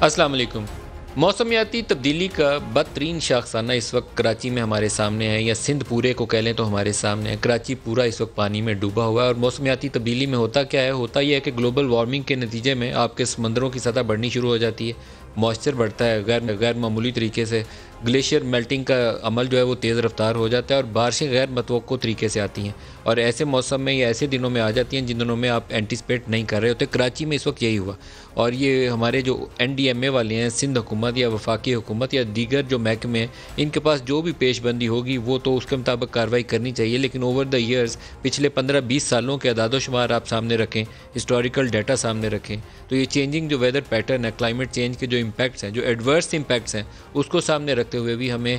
السلام علیکم۔ موسمیاتی تبدیلی کا بدترین شاخسانہ اس وقت کراچی میں ہمارے سامنے ہے، یا سندھ پورے کو کہہ لیں تو ہمارے سامنے ہے۔ کراچی پورا اس وقت پانی میں ڈوبا ہوا ہے، اور موسمیاتی تبدیلی میں ہوتا کیا ہے؟ ہوتا یہ ہے کہ گلوبل وارمنگ کے نتیجے میں آپ کے سمندروں کی سطح بڑھنی شروع ہو جاتی ہے، موئسچر بڑھتا ہے غیر معمولی طریقے سے، گلیشیئر میلٹنگ کا عمل جو ہے وہ تیز رفتار ہو جاتا ہے، اور بارشیں غیر متوقع طریقے سے آتی ہیں، اور ایسے موسم میں یا ایسے دنوں میں آ جاتی ہیں جن دنوں میں آپ اینٹیسپیٹ نہیں کر رہے ہوتے۔ کراچی میں اس وقت یہی ہوا، اور یہ ہمارے جو NDMA والے ہیں، سندھ حکومت یا وفاقی حکومت یا دیگر جو محکمے ہیں، ان کے پاس جو بھی پیش بندی ہوگی وہ تو اس کے مطابق کارروائی کرنی چاہیے، لیکن اوور دا ایئرز پچھلے 15-20 سالوں کے اعداد و شمار آپ سامنے رکھیں، ہسٹوریکل ڈیٹا سامنے رکھیں، تو یہ چینجنگ جو ویدر پیٹرن ہے، کلائمیٹ چینج کے جو امپیکٹس ہیں، جو ایڈورس امپیکٹس ہیں، اس کو سامنے رکھتے ہوئے بھی ہمیں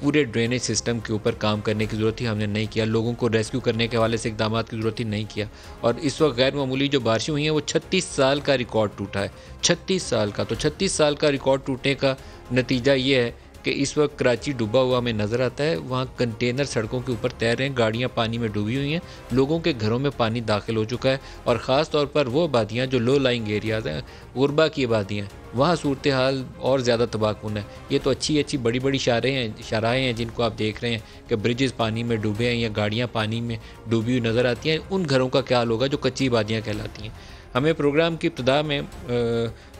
پورے ڈرینیج سسٹم کے اوپر کام کرنے کی ضرورت تھی، ہم نے نہیں کیا۔ لوگوں کو ریسکیو کرنے کے حوالے سے اقدامات کی ضرورت ہی نہیں کیا، اور اس وقت غیر معمولی جو بارشیں ہوئی ہیں وہ 36 سال کا ریکارڈ ٹوٹا ہے، 36 سال کا۔ تو 36 سال کا ریکارڈ ٹوٹنے کا نتیجہ یہ ہے کہ اس وقت کراچی ڈوبا ہوا ہمیں نظر آتا ہے، وہاں کنٹینر سڑکوں کے اوپر تیر رہے ہیں، گاڑیاں پانی میں ڈوبی ہوئی ہیں، لوگوں کے گھروں میں پانی داخل ہو چکا ہے، اور خاص طور پر وہ آبادیاں جو لو لائنگ ایریاز ہیں، غربا کی آبادیاں ہیں، وہاں صورتحال اور زیادہ تباہ کن ہے۔ یہ تو اچھی بڑی بڑی شاہراہیں ہیں جن کو آپ دیکھ رہے ہیں کہ بریجز پانی میں ڈوبے ہیں یا گاڑیاں پانی میں ڈوبی ہوئی نظر آتی ہیں، ان گھروں کا کیا حال ہوگا جو کچی آبادیاں کہلاتی ہیں۔ ہمیں پروگرام کی ابتدا میں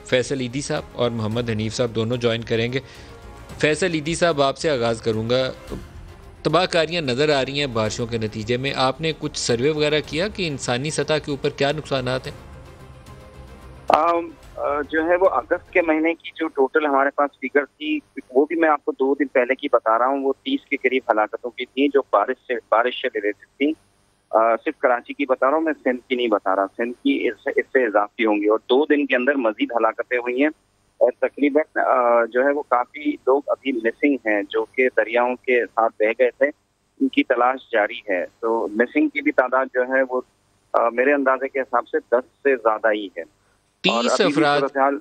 فیصل ایدھی صاحب اور محمد حنیف صاحب دونوں جوائن کریں گے۔ فیصل ایدھی صاحب، آپ سے آغاز کروں گا۔ تباہ کاریاں نظر آ رہی ہیں بارشوں کے نتیجے میں، آپ نے کچھ سروے وغیرہ کیا کہ انسانی سطح کے اوپر کیا نقصانات ہیں؟ جو ہے وہ اگست کے مہینے کی جو ٹوٹل ہمارے پاس فگر تھی، وہ بھی میں آپ کو 2 دن پہلے کی بتا رہا ہوں، وہ 30 کے قریب ہلاکتوں کی تھی جو بارش سے ریلیٹڈ تھی۔ صرف کراچی کی بتا رہا ہوں، میں سندھ کی نہیں بتا رہا، سندھ کی اس سے اضافی ہوں گی، اور 2 دن کے اندر مزید ہلاکتیں ہوئی ہیں، اور تقریباً جو ہے وہ کافی لوگ ابھی مسنگ ہیں جو کہ دریاؤں کے ساتھ بہہ گئے تھے، ان کی تلاش جاری ہے۔ تو مسنگ کی بھی تعداد جو ہے وہ میرے اندازے کے حساب سے 10 سے زیادہ ہی ہے، اور 30 ابھی بھی افراد صورتحال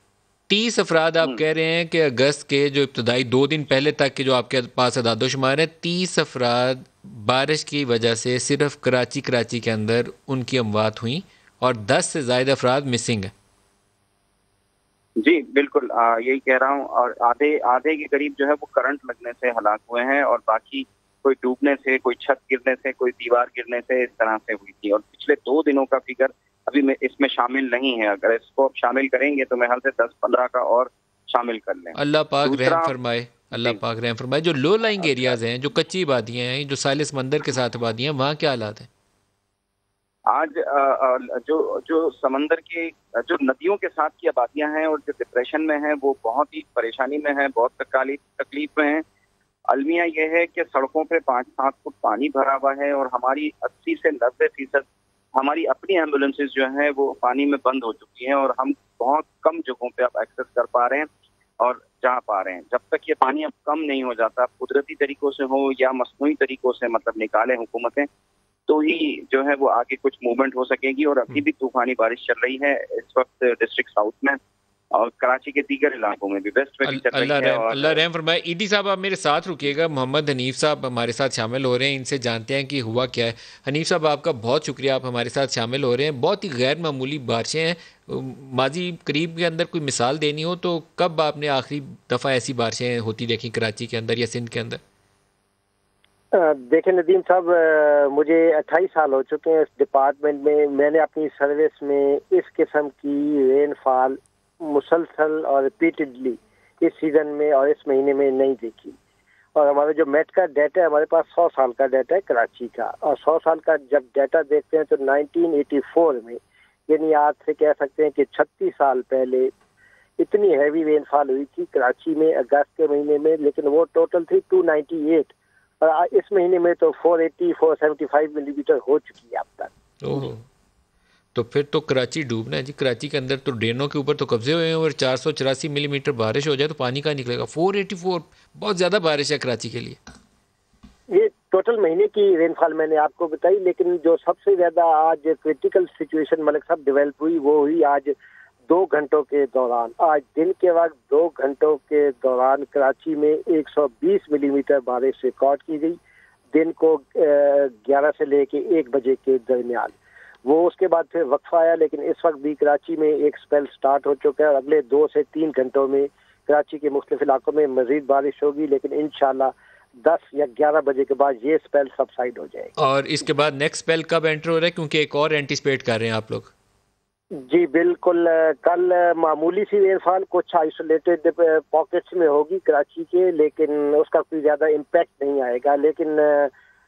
30 افراد آپ کہہ رہے ہیں کہ اگست کے جو ابتدائی 2 دن پہلے تک کے جو آپ کے پاس اعداد و شمار ہے، 30 افراد بارش کی وجہ سے صرف کراچی کے اندر ان کی اموات ہوئیں، اور 10 سے زائد افراد مسنگ ہیں۔ جی بالکل یہی کہہ رہا ہوں، اور آدھے کے قریب جو ہے وہ کرنٹ لگنے سے ہلاک ہوئے ہیں، اور باقی کوئی ڈوبنے سے، کوئی چھت گرنے سے، کوئی دیوار گرنے سے، اس طرح سے ہوئی تھی۔ اور پچھلے 2 دنوں کا فگر ابھی میں اس میں شامل نہیں ہے، اگر اس کو شامل کریں گے تو میں حال سے 10-15 کا اور شامل کر لیں۔ اللہ پاک رحم دوسرا، فرمائے، اللہ جی پاک رحم فرمائے۔ جو لو لائنگ ایریاز ہیں، جو کچی آبادیاں ہیں، جو ساحل سمندر کے ساتھ آبادیاں ہیں، وہاں کیا حالات ہیں؟ آج جو سمندر کی جو ندیوں کے ساتھ کی آبادیاں ہیں اور جو ڈپریشن میں ہیں، وہ بہت ہی پریشانی میں ہیں، بہت تکلیف میں ہیں۔ المیہ یہ ہے کہ سڑکوں پہ 5-7 فٹ پانی بھرا ہوا ہے، اور ہماری 80 سے 90% ہماری اپنی ایمبولینسز جو ہیں وہ پانی میں بند ہو چکی ہیں، اور ہم بہت کم جگہوں پہ اب ایکسس کر پا رہے ہیں اور جا پا رہے ہیں۔ جب تک یہ پانی اب کم نہیں ہو جاتا، قدرتی طریقوں سے ہو یا مصنوعی طریقوں سے مطلب نکالیں حکومتیں، تو ہی جو ہے وہ آگے کچھ موومنٹ ہو سکے گی۔ اور ابھی بھی طوفانی بارش چل رہی ہے اس وقت ڈسٹرکٹ ساؤتھ میں، اور کراچی کے دیگر علاقوں میں بھی، ویسٹ میں بھی چل رہی ہے۔ اور اللہ رحم فرمائے۔ ایدھی صاحب آپ میرے ساتھ رکیے گا، محمد حنیف صاحب ہمارے ساتھ شامل ہو رہے ہیں، ان سے جانتے ہیں کہ ہوا کیا ہے۔ حنیف صاحب، آپ کا بہت شکریہ، آپ ہمارے ساتھ شامل ہو رہے ہیں۔ بہت ہی غیر معمولی بارشیں ہیں، ماضی قریب کے اندر کوئی مثال دینی ہو تو کب آپ نے آخری دفعہ ایسی بارشیں ہوتی دیکھی کراچی کے اندر یا سندھ کے اندر؟ دیکھیں ندیم صاحب، مجھے 28 سال ہو چکے ہیں اس ڈپارٹمنٹ میں۔ میں نے اپنی سروس میں اس قسم کی رین فال مسلسل اور ریپیٹڈلی اس سیزن میں اور اس مہینے میں نہیں دیکھی۔ اور ہمارا جو میٹ کا ڈیٹا ہے، ہمارے پاس 100 سال کا ڈیٹا ہے کراچی کا، اور 100 سال کا جب ڈیٹا دیکھتے ہیں تو 1984 میں، یعنی آج سے کہہ سکتے ہیں کہ 36 سال پہلے اتنی ہیوی رین فال ہوئی تھی کراچی میں اگست کے مہینے میں، لیکن وہ ٹوٹل تھی 298، اور اس مہینے میں تو 475 ملی میٹر ہو چکی ہے اب تک۔ تو پھر تو کراچی ڈوبنا ہے جی۔ کراچی کے اندر تو ڈرینوں کے اوپر تو قبضے ہوئے ہیں، اور 484 ملی میٹر بارش ہو جائے تو پانی کہاں نکلے گا؟ 484 بہت زیادہ بارش ہے کراچی کے لیے۔ یہ ٹوٹل مہینے کی رین فال میں نے آپ کو بتائی، لیکن جو سب سے زیادہ آج کریٹیکل سچویشن ملک صاحب ڈیولپ ہوئی، وہ ہوئی آج 2 گھنٹوں کے دوران۔ آج دن کے وقت 2 گھنٹوں کے دوران کراچی میں 120 ملی میٹر بارش ریکارڈ کی گئی، دن کو 11 سے لے کے 1 بجے کے درمیان۔ وہ اس کے بعد پھر وقفہ آیا، لیکن اس وقت بھی کراچی میں ایک سپیل سٹارٹ ہو چکا ہے اور اگلے 2 سے 3 گھنٹوں میں کراچی کے مختلف علاقوں میں مزید بارش ہوگی، لیکن انشاءاللہ 10 یا 11 بجے کے بعد یہ سپیل سبسائڈ ہو جائے گی۔ اور اس کے بعد نیکسٹ سپیل کب انٹر ہو رہا ہے، کیونکہ ایک اور اینٹیسپیٹ کر رہے ہیں آپ لوگ؟ جی بالکل، کل معمولی سی رین فال کچھ آئسولیٹڈ پاکٹس میں ہوگی کراچی کے، لیکن اس کا کوئی زیادہ امپیکٹ نہیں آئے گا، لیکن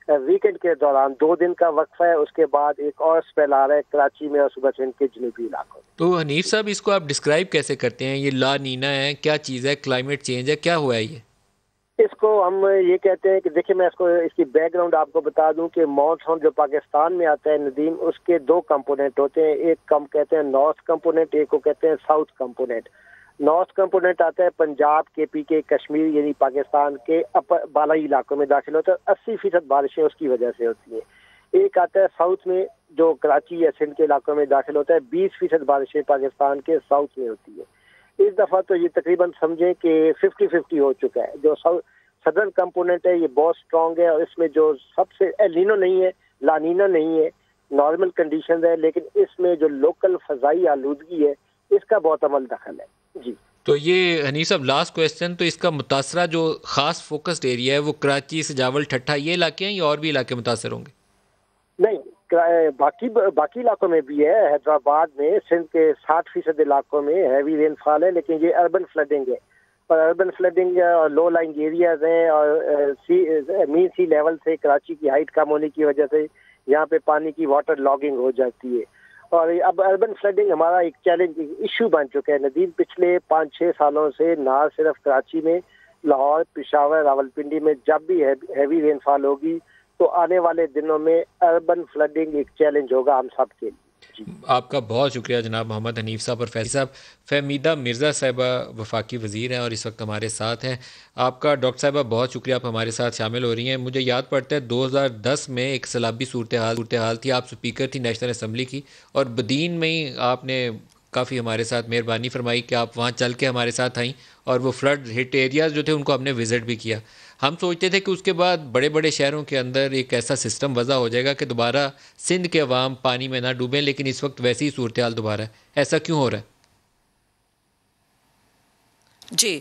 ویکنڈ کے دوران 2 دن کا وقفہ ہے، اس کے بعد ایک اور سپیل آ رہا ہے کراچی میں اور صبح سندھ کے جنوبی علاقوں میں۔ تو حنیف صاحب اس کو آپ ڈسکرائب کیسے کرتے ہیں؟ یہ لا نینا ہے، کیا چیز ہے، کلائمیٹ چینج ہے، کیا ہوا ہے یہ؟ اس کو ہم یہ کہتے ہیں کہ دیکھیں میں اس کی بیک گراؤنڈ آپ کو بتا دوں کہ مانسون جو پاکستان میں آتا ہے ندیم، اس کے 2 کمپوننٹ ہوتے ہیں، ایک کم کہتے ہیں نارتھ کمپوننٹ، ایک کو کہتے ہیں ساؤتھ کمپوننٹ۔ نارتھ کمپوننٹ آتا ہے پنجاب، کے پی کے، کشمیر یعنی پاکستان کے بالائی علاقوں میں داخل ہوتا ہے، 80% بارشیں اس کی وجہ سے ہوتی ہیں۔ ایک آتا ہے ساؤتھ میں جو کراچی یا سندھ کے علاقوں میں داخل ہوتا ہے، 20% بارشیں پاکستان کے ساؤتھ میں ہوتی ہے۔ اس دفعہ تو یہ تقریباً سمجھیں کہ 50-50 ہو چکا ہے۔ جو صدرن کمپوننٹ ہے یہ بہت سٹرونگ ہے، اور اس میں جو سب سے لینو نہیں ہے، لانینا نہیں ہے، نارمل کنڈیشنز ہے، لیکن اس میں جو لوکل فضائی آلودگی ہے اس کا بہت عمل دخل ہے۔ جی تو یہ حنیف صاحب لاسٹ کویسچن، تو اس کا متاثرہ جو خاص فوکسڈ ایریا ہے وہ کراچی، سجاول، ٹھٹھا یہ علاقے ہیں یا اور بھی علاقے متاثر ہوں گے؟ نہیں، باقی علاقوں میں بھی ہے، حیدرآباد میں، سندھ کے 60% علاقوں میں ہیوی رین فال ہے، لیکن یہ اربن فلڈنگ ہے، اور اربن فلڈنگ اور لو لائنگ ایریاز ہیں، اور مین سی لیول سے کراچی کی ہائٹ کم ہونے کی وجہ سے یہاں پہ پانی کی واٹر لاگنگ ہو جاتی ہے، اور اب اربن فلڈنگ ہمارا ایک چیلنج ایشو بن چکا ہے ندیم۔ پچھلے 5-6 سالوں سے نہ صرف کراچی میں، لاہور، پشاور، راولپنڈی میں جب بھی ہیوی رین فال ہوگی تو آنے والے دنوں میں اربن فلڈنگ ایک چیلنج ہوگا ہم سب کے لیے۔ جی آپ کا بہت شکریہ جناب محمد حنیف صاحب اور فیض صاحب۔ فہمیدہ مرزا صاحبہ وفاقی وزیر ہیں اور اس وقت ہمارے ساتھ ہیں۔ آپ کا ڈاکٹر صاحبہ بہت شکریہ، آپ ہمارے ساتھ شامل ہو رہی ہیں۔ مجھے یاد پڑتا ہے 2010 میں ایک سیلابی صورتحال تھی، آپ سپیکر تھی نیشنل اسمبلی کی، اور بدین میں ہی آپ نے کافی ہمارے ساتھ مہربانی فرمائی کہ آپ وہاں چل کے ہمارے ساتھ آئیں، اور وہ فلڈ ہٹ ایریاز جو تھے ان کو ہم نے وزٹ بھی کیا۔ ہم سوچتے تھے کہ اس کے بعد بڑے بڑے شہروں کے اندر ایک ایسا سسٹم وضع ہو جائے گا کہ دوبارہ سندھ کے عوام پانی میں نہ ڈوبیں، لیکن اس وقت ویسی ہی صورتحال دوبارہ ہے۔ ایسا کیوں ہو رہا ہے؟ جی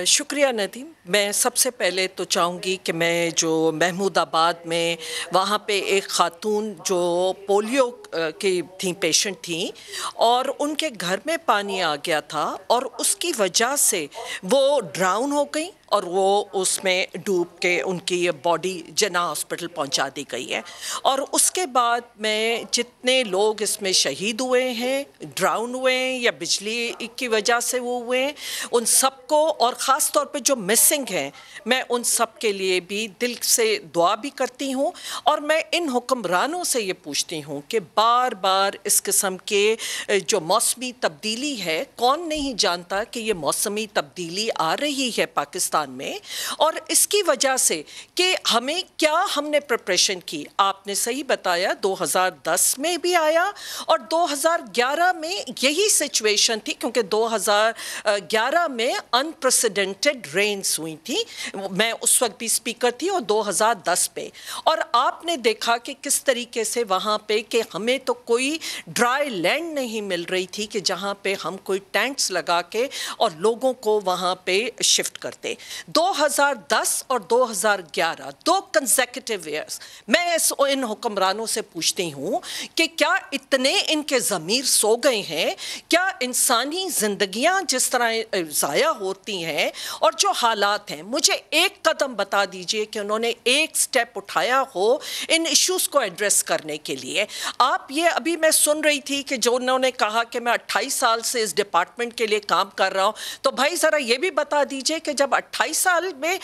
شکریہ ندیم۔ میں سب سے پہلے تو چاہوں گی کہ میں جو محمود آباد میں وہاں پہ ایک خاتون جو پولیو کی تھیں، پیشنٹ تھیں، اور ان کے گھر میں پانی آ گیا تھا اور اس کی وجہ سے وہ ڈراؤن ہو گئیں اور وہ اس میں ڈوب کے ان کی باڈی جناح ہاسپٹل پہنچا دی گئی ہے۔ اور اس کے بعد میں جتنے لوگ اس میں شہید ہوئے ہیں، ڈراؤن ہوئے ہیں یا بجلی کی وجہ سے وہ ہوئے ہیں، ان سب کو، اور خاص طور پہ جو مسنگ ہیں، میں ان سب کے لیے بھی دل سے دعا بھی کرتی ہوں، اور میں ان حکمرانوں سے یہ پوچھتی ہوں کہ بار بار اس قسم کے جو موسمی تبدیلی ہے، کون نہیں جانتا کہ یہ موسمی تبدیلی آ رہی ہے پاکستان میں، اور اس کی وجہ سے کہ ہمیں کیا ہم نے پریپریشن کی۔ آپ نے صحیح بتایا 2010 میں بھی آیا اور 2011 میں یہی سچویشن تھی، کیونکہ 2011 میں انپریسیڈنٹڈ رینز ہوئی تھی، میں اس وقت بھی اسپیکر تھی، اور 2010 پہ، اور آپ نے دیکھا کہ کس طریقے سے وہاں پہ کہ ہمیں تو کوئی ڈرائی لینڈ نہیں مل رہی تھی کہ جہاں پہ ہم کوئی ٹینکس لگا کے اور لوگوں کو وہاں پہ شفٹ کرتے۔ 2010 اور 2011 2 کنزیکٹیو ایئرز، میں ان حکمرانوں سے پوچھتی ہوں کہ کیا اتنے ان کے ضمیر سو گئے ہیں؟ کیا انسانی زندگیاں جس طرح ضائع ہوتی ہیں اور جو حالات ہیں، مجھے ایک قدم بتا دیجئے کہ انہوں نے ایک سٹیپ اٹھایا ہو ان ایشوز کو ایڈریس کرنے کے لیے۔ آپ یہ ابھی میں سن رہی تھی کہ جو انہوں نے کہا کہ میں 28 سال سے اس ڈپارٹمنٹ کے لیے کام کر رہا ہوں، تو بھائی ذرا یہ بھی بتا دیجئے کہ جب 28 سال میں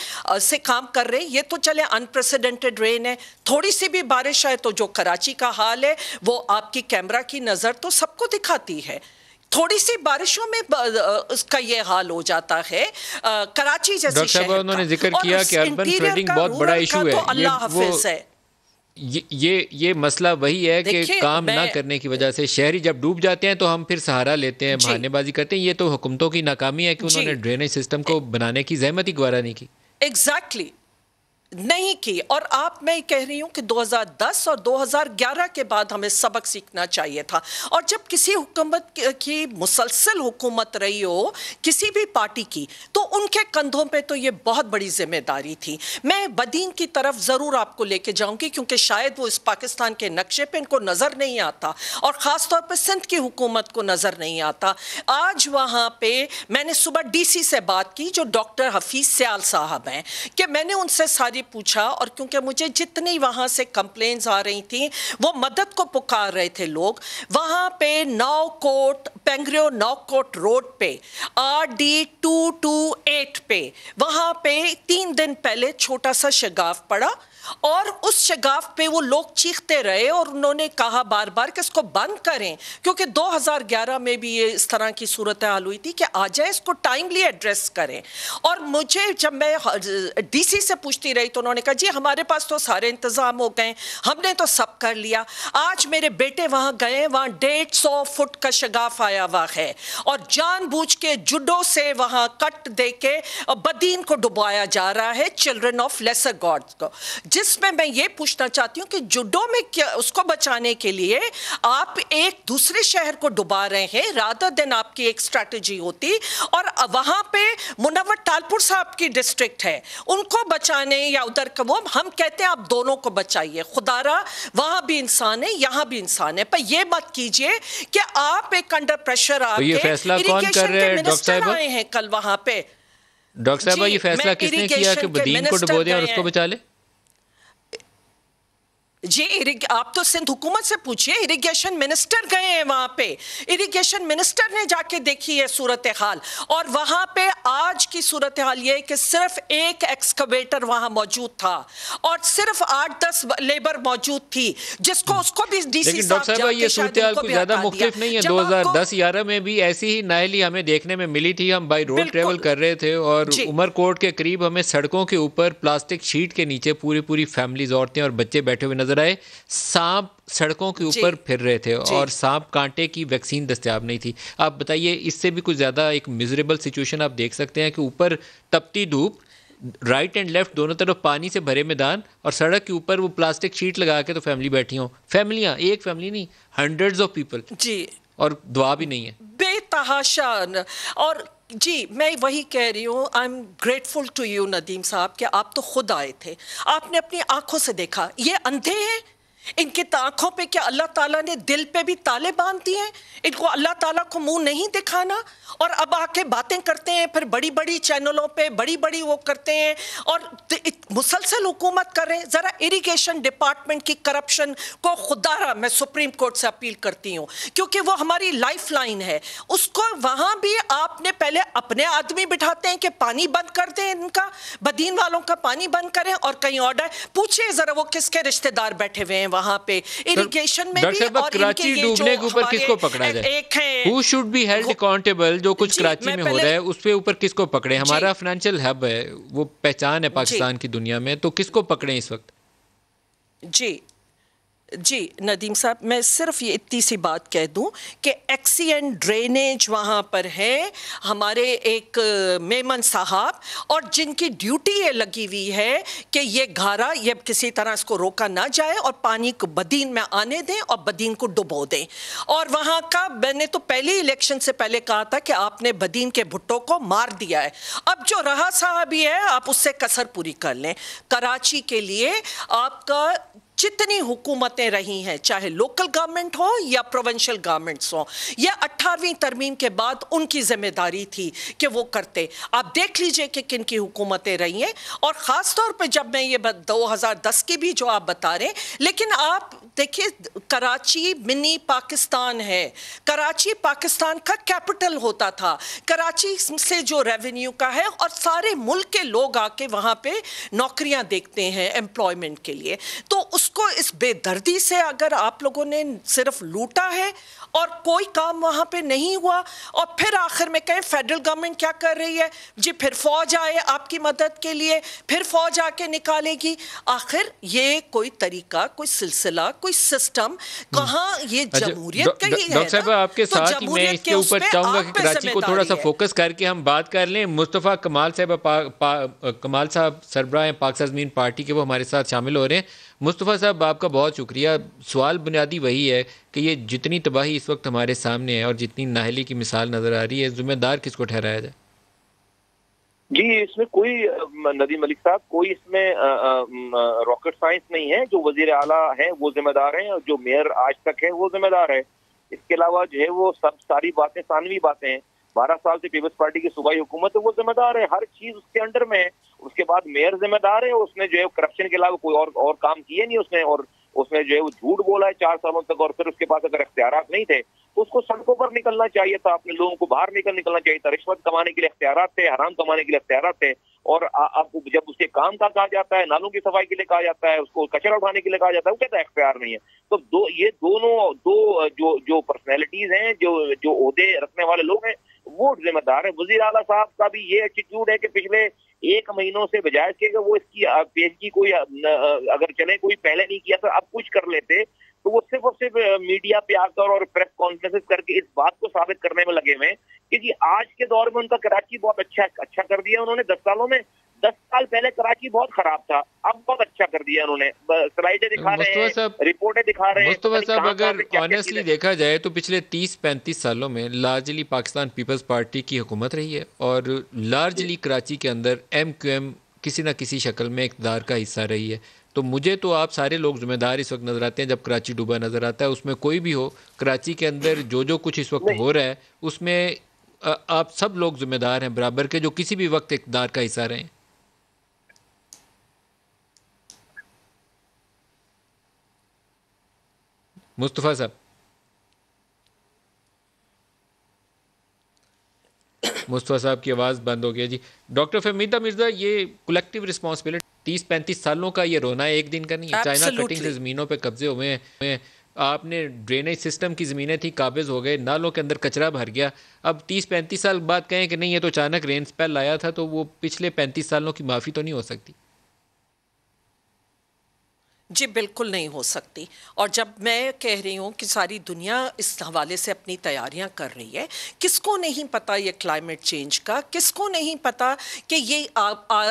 سے کام کر رہے، یہ تو چلے انپریسیڈنٹڈ رین ہے، تھوڑی سی بھی بارش ہے تو جو کراچی کا حال ہے وہ آپ کی کیمرہ کی نظر تو سب کو دکھاتی ہے، تھوڑی سی بارشوں میں اس کا یہ حال ہو جاتا ہے کراچی جیسی شہر کا۔ انہوں نے ذکر کیا کہ اربن فلڈنگ بہت بڑا ایشو ہے، تو اللہ حافظ ہے۔ یہ مسئلہ وہی ہے کہ کام نہ کرنے کی وجہ سے شہری جب ڈوب جاتے ہیں تو ہم پھر سہارا لیتے ہیں، بہانے بازی کرتے ہیں۔ یہ تو حکومتوں کی ناکامی ہے کہ انہوں نے ڈرینیج سسٹم کو بنانے کی زحمت ہی گوارا نہیں کی۔ ایگزیکٹلی نہیں کی. اور میں کہہ رہی ہوں کہ 2010 اور 2011 کے بعد ہمیں سبق سیکھنا چاہیے تھا. اور جب کسی حکومت کی مسلسل حکومت رہی ہو کسی بھی پارٹی کی تو ان کے کندھوں پہ تو یہ بہت بڑی ذمہ داری تھی. میں بدین کی طرف ضرور آپ کو لے کے جاؤں گی کیونکہ شاید وہ اس پاکستان کے نقشے پہ ان کو نظر نہیں آتا اور خاص طور پہ سندھ کی حکومت کو نظر نہیں آتا. آج وہاں پہ میں نے صبح ڈی سی سے بات کی جو ڈاکٹر حفیظ سیال صاحب ہیں کہ میں نے ان سے ساری پوچھا اور کیونکہ مجھے جتنی وہاں سے کمپلینز آ رہی تھیں وہ مدد کو پکار رہے تھے لوگ. وہاں پہ پینگریو نوکوٹ روڈ پہ RD 228 پہ وہاں پہ 3 دن پہلے چھوٹا سا شگاف پڑا اور اس شگاف پہ وہ لوگ چیختے رہے اور انہوں نے کہا بار بار کہ اس کو بند کریں کیونکہ 2011 میں بھی یہ اس طرح کی صورتحال ہوئی تھی کہ آ جائے اس کو ٹائملی ایڈریس کریں. اور مجھے جب میں ڈی سی سے پوچھتی رہی تو انہوں نے کہا جی ہمارے پاس تو سارے انتظام ہو گئے ہم نے تو سب کر لیا. آج میرے بیٹے وہاں گئے وہاں 150 فٹ کا شگاف آیا ہوا ہے اور جان بوجھ کے جڈوں سے وہاں کٹ دے کے بدین کو ڈبوایا جا رہا ہے چلڈرن آف لیسر گاڈز کو. جس میں یہ پوچھنا چاہتی ہوں کہ جڈوں میں اس کو بچانے کے لیے آپ ایک دوسرے شہر کو ڈبا رہے ہیں رادر دین آپ کی ایک اسٹریٹجی ہوتی. اور وہاں پہ منور ٹالپور صاحب کی ڈسٹرکٹ ہے ان کو بچانے یا ادھر کا وہ ہم کہتے ہیں آپ دونوں کو بچائیے. خدا را وہاں بھی انسان ہے یہاں بھی انسان ہے پر یہ مت کیجئے کہ آپ ایک انڈر پریشر آ کے فیصلہ کون کر رہے ہیں ڈاکٹر صاحبہ آئے ہیں کل وہاں پہ. ڈاکٹر صاحبہ یہ فیصلہ کس نے کیا کہ بدین کو ڈبو دیں اور اس کو بچا لے؟ جی آپ تو سندھ حکومت سے پوچھئے اریگیشن منسٹر گئے ہیں وہاں پہ. اریگیشن منسٹر نے جا کے دیکھی ہے صورتحال اور وہاں پہ آج کی صورتحال یہ ہے کہ صرف ایک ایکسکویٹر وہاں موجود تھا اور صرف 8-10 لیبر موجود تھی جس کو اس کو بھی ڈی سی لیکن ڈاکٹر صاحبہ یہ صورتحال کوئی زیادہ مختلف نہیں ہے. 2010-11 میں بھی ایسی ہی نااہلی ہمیں دیکھنے میں ملی تھی. ہم بائی روڈ ٹریول کر رہے تھے اور عمر کوٹ کے قریب ہمیں سڑکوں کے اوپر پلاسٹک شیٹ کے نیچے پوری فیملیز عورتیں اور بچے بیٹھے ہوئے نظر آئے. سانپ سڑکوں کے اوپر پھر رہے تھے اور سانپ کانٹے کی ویکسین دستیاب نہیں تھی. آپ بتائیے اس سے بھی کچھ زیادہ ایک میزریبل سچویشن آپ دیکھ سکتے ہیں کہ اوپر تپتی دھوپ رائٹ اینڈ لیفٹ دونوں طرف پانی سے بھرے میدان اور سڑک کے اوپر وہ پلاسٹک شیٹ لگا کے تو فیملی بیٹھی ہوں. فیملیاں ایک فیملی نہیں ہنڈریڈز آف پیپل اور دعا بھی نہیں ہے بے تحاشا. اور جی میں وہی کہہ رہی ہوں I am grateful to you Nadeem sahab کہ آپ تو خود آئے تھے آپ نے اپنی آنکھوں سے دیکھا. یہ اندھے ہیں ان کے آنکھوں پہ کیا اللہ تعالیٰ نے دل پہ بھی تالے باندھ دیے ہیں؟ ان کو اللہ تعالیٰ کو منہ نہیں دکھانا اور اب آ کے باتیں کرتے ہیں پھر بڑی چینلوں پہ بڑی وہ کرتے ہیں اور مسلسل حکومت کر رہے ہیں. ذرا اریگیشن ڈپارٹمنٹ کی کرپشن کو خدا را میں سپریم کورٹ سے اپیل کرتی ہوں کیونکہ وہ ہماری لائف لائن ہے. اس کو وہاں بھی آپ نے پہلے اپنے آدمی بٹھاتے ہیں کہ پانی بند کر دیں ان کا بدین والوں کا پانی بند کریں اور کہیں آرڈر پوچھیں ذرا وہ کس کے رشتہ دار بیٹھے ہوئے ہیں وہاں پہ اریگیشن میں بھی. اور کراچی ڈوبنے کے اوپر کس کو پکڑا جائے؟ Who should be held accountable؟ جو کچھ کراچی میں ہو رہا ہے اس پہ اوپر کس کو پکڑے؟ ہمارا فائنینشیل ہب ہے وہ پہچان ہے پاکستان کی دنیا میں تو کس کو پکڑیں اس وقت؟ جی ندیم صاحب میں صرف یہ اتنی سی بات کہہ دوں کہ ایکسین ڈرینیج وہاں پر ہے ہمارے ایک میمن صاحب اور جن کی ڈیوٹی یہ لگی ہوئی ہے کہ یہ گھارا یہ کسی طرح اس کو روکا نہ جائے اور پانی کو بدین میں آنے دیں اور بدین کو ڈبو دیں. اور وہاں کا میں نے تو پہلے الیکشن سے پہلے کہا تھا کہ آپ نے بدین کے بھٹو کو مار دیا ہے. اب جو رہا صاحب ہی ہے آپ اس سے کسر پوری کر لیں. کراچی کے لیے آپ کا جتنی حکومتیں رہی ہیں چاہے لوکل گورنمنٹ ہو یا پروونشل گورنمنٹس ہوں یہ 18ویں ترمیم کے بعد ان کی ذمہ داری تھی کہ وہ کرتے. آپ دیکھ لیجئے کہ کن کی حکومتیں رہی ہیں اور خاص طور پہ جب میں یہ 2010 کی بھی جو آپ بتا رہے ہیں لیکن آپ دیکھیے کراچی منی پاکستان ہے. کراچی پاکستان کا کیپٹل ہوتا تھا. کراچی سے جو ریونیو کا ہے اور سارے ملک کے لوگ آ کے وہاں پہ نوکریاں دیکھتے ہیں امپلائمنٹ کے لیے. تو اس کو اس بے دردی سے اگر آپ لوگوں نے صرف لوٹا ہے اور کوئی کام وہاں پہ نہیں ہوا اور پھر آخر میں کہیں فیڈرل گورنمنٹ کیا کر رہی ہے جی پھر فوج آئے آپ کی مدد کے لیے پھر فوج آ کے نکالے گی. آخر یہ کوئی طریقہ کوئی سلسلہ کوئی سسٹم کہاں یہ جمہوریت کا ہی ہے. ڈاکٹر صاحب آپ کے ساتھ ہی میں اس کے اوپر چاہوں گا کہ کراچی کو تھوڑا سا فوکس کر کے ہم بات کر لیں. مصطفیٰ کمال صاحب سربراہ پاک سازمین پارٹی کے، وہ ہمارے ساتھ شامل ہو رہے ہیں. مصطفیٰ صاحب آپ کا بہت شکریہ. سوال بنیادی وہی ہے کہ یہ جتنی تباہی اس وقت ہمارے سامنے ہے اور جتنی نااہلی کی مثال نظر آ رہی ہے، ذمہ دار کس کو ٹھہرایا جائے؟ جی اس میں کوئی ندیم ملک صاحب کوئی اس میں راکٹ سائنس نہیں ہے. جو وزیر اعلیٰ ہیں وہ ذمہ دار ہیں، اور جو میئر آج تک ہے وہ ذمہ دار ہے. اس کے علاوہ جو ہے وہ ساری باتیں ثانوی باتیں ہیں. 12 سال سے پیپلز پارٹی کی صوبائی حکومت ہے، وہ ذمہ دار ہے، ہر چیز اس کے انڈر میں ہے. اس کے بعد میئر ذمہ دار ہے، اس نے جو ہے کرپشن کے علاوہ کوئی اور کام کیے نہیں اس نے، اور اس نے جو ہے وہ جھوٹ بولا ہے 4 سالوں تک، اور پھر اس کے پاس اگر اختیارات نہیں تھے تو اس کو سڑکوں پر نکلنا چاہیے تھا، اپنے لوگوں کو باہر نکلنا چاہیے تھا. رشوت کمانے کے لیے اختیارات تھے، حرام کمانے کے لیے اختیارات تھے. اور اب جب اس کے کام کا کہا جاتا ہے، نالوں کی صفائی کے لیے کہا جاتا ہے، اس کو کچرا اٹھانے کے لیے کہا جاتا ہے، وہ کہتا ہے اختیار نہیں ہے. تو یہ دو جو پرسنالٹیز ہیں، جو عہدے رکھنے والے لوگ ہیں، وہ ذمہ دار ہے. وزیر اعلیٰ صاحب کا بھی یہ ایٹیٹیوڈ ہے کہ پچھلے 1 مہینوں سے بجائے کہ وہ اس کی پیش کی کوئی اگر چلے کوئی پہلے نہیں کیا تھا اب کچھ کر لیتے، تو وہ صرف اور صرف میڈیا پہ آ کر اور پریس کانفرنس کر کے اس بات کو ثابت کرنے میں لگے ہوئے ہیں کہ جی آج کے دور میں ان کا کراچی بہت اچھا کر دیا انہوں نے 10 سالوں میں. 10 سال پہلے کراچی بہت خراب تھا، اب بہت اچھا کر دیا انہوں نے. سلائیڈیں دکھا رہے ہیں، رپورٹیں دکھا رہے ہیں. مصطفیٰ صاحب اگر آنیسٹلی دیکھا جائے تو پچھلے 30-35 سالوں میں لارجلی پاکستان پیپلز پارٹی کی حکومت رہی ہے، اور لارجلی کراچی کے اندر MQM کسی نہ کسی شکل میں اقتدار کا حصہ رہی ہے. تو مجھے تو آپ سارے لوگ ذمہ دار اس وقت نظر آتے ہیں. جب کراچی ڈوبا نظر آتا ہے، اس میں کوئی بھی ہو، کراچی کے اندر جو کچھ اس وقت ہو رہا ہے اس میں آپ سب لوگ ذمہ دار ہیں برابر کے، جو کسی بھی وقت اقتدار کا حصہ رہے ہیں. مصطفیٰ صاحب کی آواز بند ہو گیا. جی ڈاکٹر فہمیدہ مرزا، یہ کولیکٹیو رسپانسبلٹی 30-35 سالوں کا یہ رونا ایک دن کا نہیں ہے. چائنا کٹنگ سے زمینوں پہ قبضے ہوئے ہیں، آپ نے ڈرینیج سسٹم کی زمینیں تھی قابض ہو گئے، نالوں کے اندر کچرا بھر گیا. اب 30-35 سال بعد کہیں کہ نہیں یہ تو اچانک رین سپیل آیا تھا، تو وہ پچھلے 35 سالوں کی معافی تو نہیں ہو سکتی. جی بالکل نہیں ہو سکتی. اور جب میں کہہ رہی ہوں کہ ساری دنیا اس حوالے سے اپنی تیاریاں کر رہی ہے، کس کو نہیں پتا یہ کلائمیٹ چینج کا، کس کو نہیں پتا کہ یہ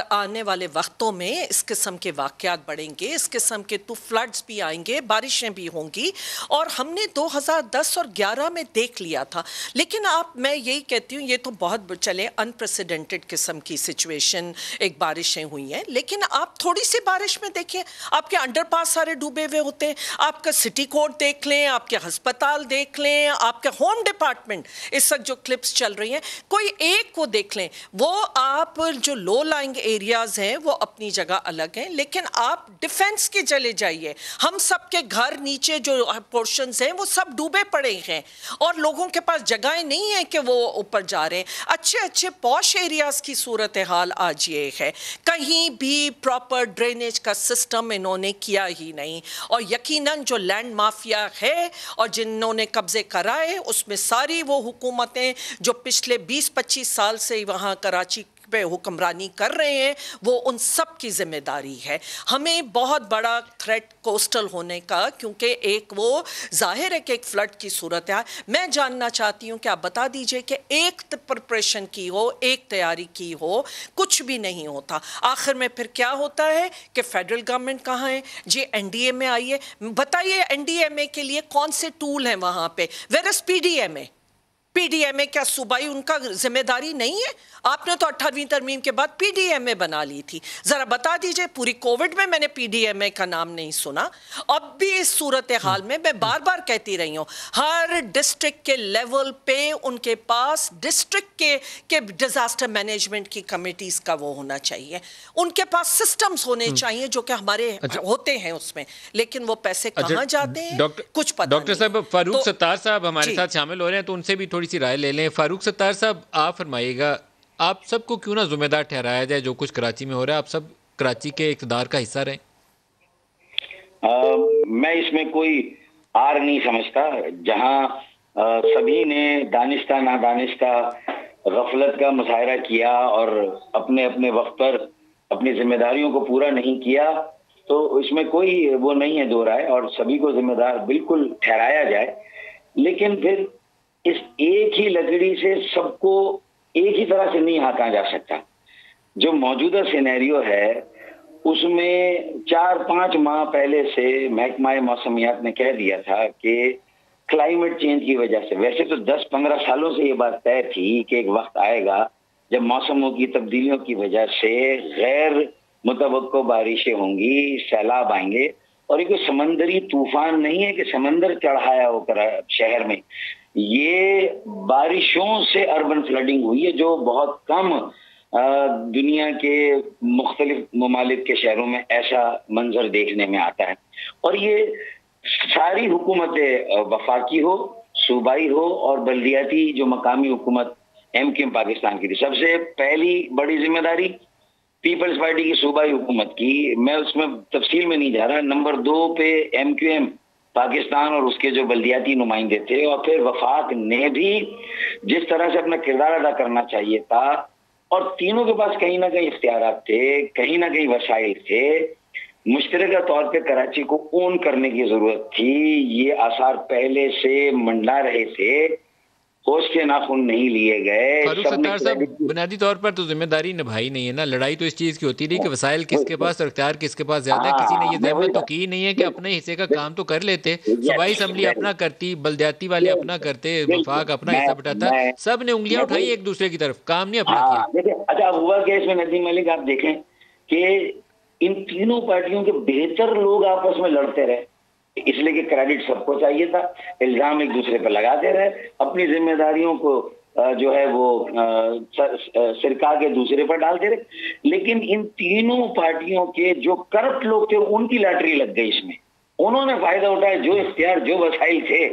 آنے والے وقتوں میں اس قسم کے واقعات بڑھیں گے، اس قسم کے تو فلڈز بھی آئیں گے، بارشیں بھی ہوں گی. اور ہم نے 2010 اور 11 میں دیکھ لیا تھا. لیکن میں یہی کہتی ہوں یہ تو بہت چلے انپریسیڈنٹڈ قسم کی سچویشن، ایک بارشیں ہوئی ہیں، لیکن آپ تھوڑی سی بارش میں دیکھیں آپ کے انڈر پاس سارے ڈوبے ہوئے ہوتے ہیں. آپ کا سٹی کورٹ دیکھ لیں، آپ کے ہسپتال دیکھ لیں، آپ کا ہوم ڈپارٹمنٹ، اس وقت جو کلپس چل رہی ہیں کوئی ایک کو دیکھ لیں. وہ آپ جو لو لائنگ ایریاز ہیں وہ اپنی جگہ الگ ہیں، لیکن آپ ڈیفنس کے چلے جائیے، ہم سب کے گھر نیچے جو پورشنز ہیں وہ سب ڈوبے پڑے ہیں، اور لوگوں کے پاس جگہیں نہیں ہیں کہ وہ اوپر جا رہے ہیں. اچھے پوش ایریاز کی صورتحال آج یہ ہے، کہیں بھی پراپر ڈرینیج کا سسٹم انہوں نے کیا ہی نہیں. اور یقیناً جو لینڈ مافیا ہے اور جنہوں نے قبضے کرائے، اس میں ساری وہ حکومتیں جو پچھلے 20-25 سال سے وہاں کراچی پہ حکمرانی کر رہے ہیں، وہ ان سب کی ذمہ داری ہے. ہمیں بہت بڑا تھریٹ کوسٹل ہونے کا، کیونکہ ایک وہ ظاہر ہے کہ ایک فلڈ کی صورت ہے. میں جاننا چاہتی ہوں کہ آپ بتا دیجئے کہ ایک پریپریشن کی ہو، ایک تیاری کی ہو، کچھ بھی نہیں ہوتا. آخر میں پھر کیا ہوتا ہے کہ فیڈرل گورنمنٹ کہاں ہے جی؟ NDA میں آئیے، بتائیے NDMA کے لیے کون سے ٹول ہیں وہاں پہ؟ Where is PDMA؟ PDMA کیا صوبائی ان کا ذمہ داری نہیں ہے؟ آپ نے تو 18ویں ترمیم کے بعد PDMA بنا لی تھی. ذرا بتا دیجئے، پوری کووڈ میں نے PDMA کا نام نہیں سنا. اب بھی اس صورتحال میں بار بار کہتی رہی ہوں، ہر ڈسٹرکٹ کے لیول پہ ان کے پاس ڈسٹرکٹ کے ڈیزاسٹر مینجمنٹ کی کمیٹیز کا وہ ہونا چاہیے، ان کے پاس سسٹمز ہونے چاہیے جو کہ ہمارے ہوتے ہیں اس میں. لیکن وہ پیسے کہاں جاتے ہیں کچھ پتہ نہیں. ڈاکٹر صاحب فاروق ستار صاحب ہمارے ساتھ شامل ہو رہے ہیں، تو ان سے بھی تھوڑی سی رائے لے لیں. فاروق ستار صاحب، آپ فرمائیے گا، آپ سب کو کیوں نہ ذمہ دار ٹھہرایا جائے جو کچھ کراچی میں ہو رہا ہے؟ آپ سب کراچی کے اقتدار کا حصہ رہیں. میں اس میں کوئی آر نہیں سمجھتا. جہاں سبھی نے دانستہ نادانستہ غفلت کا مظاہرہ کیا اور اپنے اپنے وقت پر اپنی ذمہ داریوں کو پورا نہیں کیا، تو اس میں کوئی وہ نہیں ہے دو رائے، اور سبھی کو ذمہ دار بالکل ٹھہرایا جائے، لیکن پھر اس ایک ہی لکڑی سے سب کو ایک ہی طرح سے نہیں ہانکا جا سکتا۔ جو موجودہ سینیریو ہے اس میں 4-5 ماہ پہلے سے محکمہ موسمیات نے کہہ دیا تھا کہ کلائمیٹ چینج کی وجہ سے، ویسے تو 10-15 سالوں سے یہ بات طے تھی کہ ایک وقت آئے گا جب موسموں کی تبدیلیوں کی وجہ سے غیر متوقع بارشیں ہوں گی، سیلاب آئیں گے، اور یہ کوئی سمندری طوفان نہیں ہے کہ سمندر چڑھایا ہو کر شہر میں، یہ بارشوں سے اربن فلڈنگ ہوئی ہے جو بہت کم دنیا کے مختلف ممالک کے شہروں میں ایسا منظر دیکھنے میں آتا ہے۔ اور یہ ساری حکومتیں، وفاقی ہو، صوبائی ہو اور بلدیاتی جو مقامی حکومت MQM پاکستان کی تھی، سب سے پہلی بڑی ذمہ داری پیپلز پارٹی کی صوبائی حکومت کی، میں اس میں تفصیل میں نہیں جا رہا، نمبر 2 پہ MQM پاکستان اور اس کے جو بلدیاتی نمائندے تھے، اور پھر وفاق نے بھی جس طرح سے اپنا کردار ادا کرنا چاہیے تھا، اور تینوں کے پاس کہیں نہ کہیں اختیارات تھے، کہیں نہ کہیں وسائل تھے، مشترکہ طور پہ کراچی کو اون کرنے کی ضرورت تھی۔ یہ آثار پہلے سے منڈا رہے تھے، ہوش کے ناخن نہیں لیے گئے۔ فاروق ستار صاحب، بنیادی طور پر تو ذمہ داری نبھائی نہیں ہے نا، لڑائی تو اس چیز کی ہوتی رہی کہ وسائل کس کے پاس اور اختیار کس کے پاس زیادہ ہے، کسی نے یہ زحمت تو کی نہیں ہے کہ اپنے حصے کا کام تو کر لیتے، صوبائی اسمبلی اپنا کرتی، بلدیاتی والے اپنا کرتے، وفاق اپنا حصہ بٹاتا، سب نے انگلیاں اٹھائی ایک دوسرے کی طرف، کام نہیں اپنا کیا۔ اچھا ہوا کہ اس میں ندیم ملک آپ دیکھیں کہ ان تینوں پارٹیوں کے بہتر لوگ آپس میں لڑتے رہے، اس لیے کہ کریڈٹ سب کو چاہیے تھا، الزام ایک دوسرے پر لگاتے رہے، اپنی ذمہ داریوں کو جو ہے وہ سرکا کے دوسرے پر ڈالتے رہے، لیکن ان تینوں پارٹیوں کے جو کرپٹ لوگ تھے ان کی لاٹری لگ گئی، اس میں انہوں نے فائدہ اٹھایا، جو اختیار جو وسائل تھے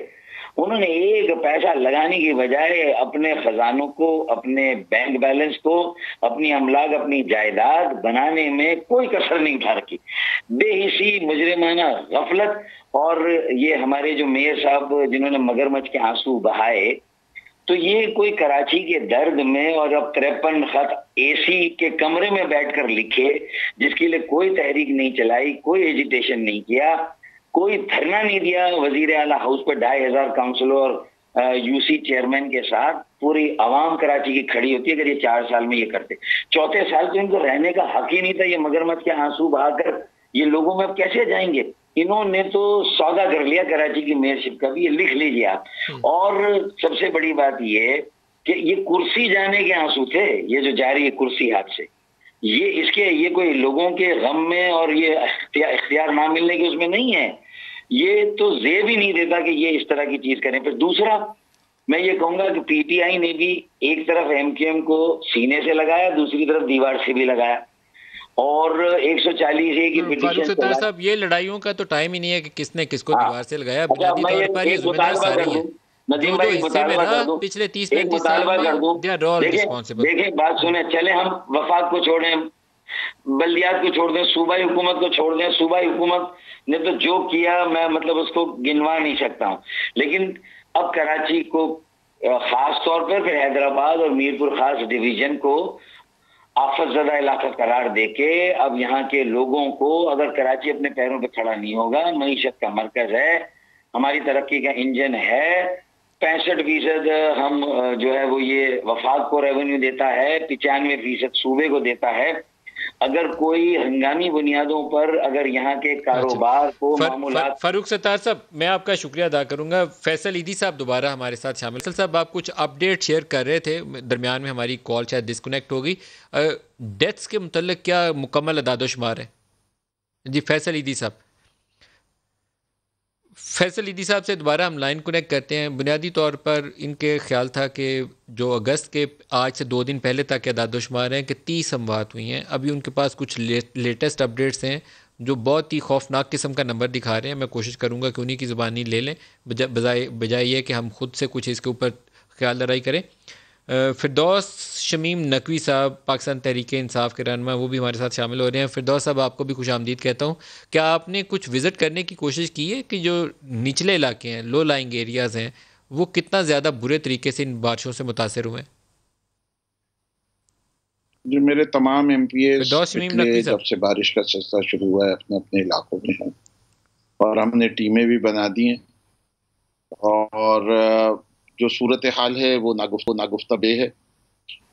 انہوں نے ایک پیسہ لگانے کی بجائے اپنے خزانوں کو، اپنے بینک بیلنس کو، اپنی املاک، اپنی جائیداد بنانے میں کوئی کسر نہیں اٹھا رکھی، بے حسی، مجرمانہ غفلت۔ اور یہ ہمارے جو میئر صاحب جنہوں نے مگرمچھ کے آنسو بہائے، تو یہ کوئی کراچی کے درد میں اور اب 53 خط AC کے کمرے میں بیٹھ کر لکھے، جس کے لیے کوئی تحریک نہیں چلائی، کوئی ایجیٹیشن نہیں کیا، کوئی دھرنا نہیں دیا وزیر اعلیٰ ہاؤس پہ 2500 کاؤنسلر اور UC چیئرمین کے ساتھ، پوری عوام کراچی کی کھڑی ہوتی ہے اگر یہ 4 سال میں یہ کرتے۔ چوتھے سال تو ان کو رہنے کا حق ہی نہیں تھا، یہ مگرمچھ کے آنسو بہا کر یہ لوگوں میں اب کیسے جائیں گے؟ انہوں نے تو سودا کر لیا کراچی کی میئرشپ کا بھی، یہ لکھ لیجیے آپ۔ اور سب سے بڑی بات یہ کہ یہ کرسی جانے کے آنسو تھے، یہ جو جاری ہے کرسی ہاتھ سے، یہ کوئی لوگوں کے غم میں اور یہ اختیار نہ ملنے کے اس میں نہیں ہے، یہ تو زیب ہی نہیں دیتا کہ یہ اس طرح کی چیز کریں۔ پھر دوسرا میں یہ کہوں گا کہ PTI نے بھی ایک طرف MQM کو سینے سے لگایا، دوسری طرف دیوار سے بھی لگایا، اور 140A کی پٹیشن۔ فاروق ستار صاحب، یہ لڑائیوں کا تو ٹائم ہی نہیں ہے کہ کس نے کس کو دیوار سے لگایا، بنیادی طور پر یہ ذمہ دار ساری ہیں، جو حصے میں رہا پچھلے 30-35 سال میں، they are all responsible۔ دیکھیں بات سنیں، چلیں ہم وفاق کو چھوڑیں، بلدیات کو چھوڑ دیں، صوبائی حکومت کو چھوڑ دیں، صوبائی حکومت نے تو جو کیا میں مطلب اس کو گنوا نہیں سکتا ہوں، لیکن اب کراچی کو خاص طور پر پھر حیدرآباد اور میرپور خاص ڈویژن کو آفت زدہ علاقہ قرار دے کے اب یہاں کے لوگوں کو، اگر کراچی اپنے پیروں پہ کھڑا نہیں ہوگا، معیشت کا مرکز ہے، ہماری ترقی کا انجن ہے، 65% ہم جو ہے وہ یہ وفاق کو ریونیو دیتا ہے، 95% صوبے کو دیتا ہے، اگر کوئی ہنگامی بنیادوں پر اگر یہاں کے کاروبار کو معمولات۔ فاروق ستار صاحب، میں آپ کا شکریہ ادا کروں گا۔ فیصل ایدھی صاحب دوبارہ ہمارے ساتھ شامل۔ فیصل صاحب، آپ کچھ اپڈیٹ شیئر کر رہے تھے، درمیان میں ہماری کال شاید ڈسکنیکٹ ہو گئی، ڈیتھس کے متعلق کیا مکمل اعداد و شمار ہے؟ جی فیصل ایدھی صاحب، فیصل ایدھی صاحب سے دوبارہ ہم لائن کنیکٹ کرتے ہیں۔ بنیادی طور پر ان کے خیال تھا کہ جو اگست کے آج سے 2 دن پہلے تک اعداد و شمار ہیں کہ 30 اموات ہوئی ہیں، ابھی ان کے پاس کچھ لیٹسٹ اپڈیٹس ہیں جو بہت ہی خوفناک قسم کا نمبر دکھا رہے ہیں۔ میں کوشش کروں گا کہ انہی کی زبانی لے لیں بجائے یہ کہ ہم خود سے کچھ اس کے اوپر خیال درائی کریں۔ فردوس شمیم نقوی صاحب، پاکستان تحریک انصاف کے رہنما، وہ بھی ہمارے ساتھ شامل ہو رہے ہیں۔ فردوس صاحب، آپ کو بھی خوش آمدید کہتا ہوں۔ کیا آپ نے کچھ وزٹ کرنے کی کوشش کی ہے کہ جو نچلے علاقے ہیں، لو لائنگ ایریاز ہیں، وہ کتنا زیادہ برے طریقے سے ان بارشوں سے متاثر ہوئے ہیں؟ جو میرے تمام MPs Firdous Shamim Naqvi sahab, جب سے بارش کا سلسلہ شروع ہوا ہے اپنے اپنے علاقوں میں ہیں، اور ہم نے ٹیمیں بھی بنا دی ہیں، اور جو صورتحال ہے وہ ناگفتہ بے ہے،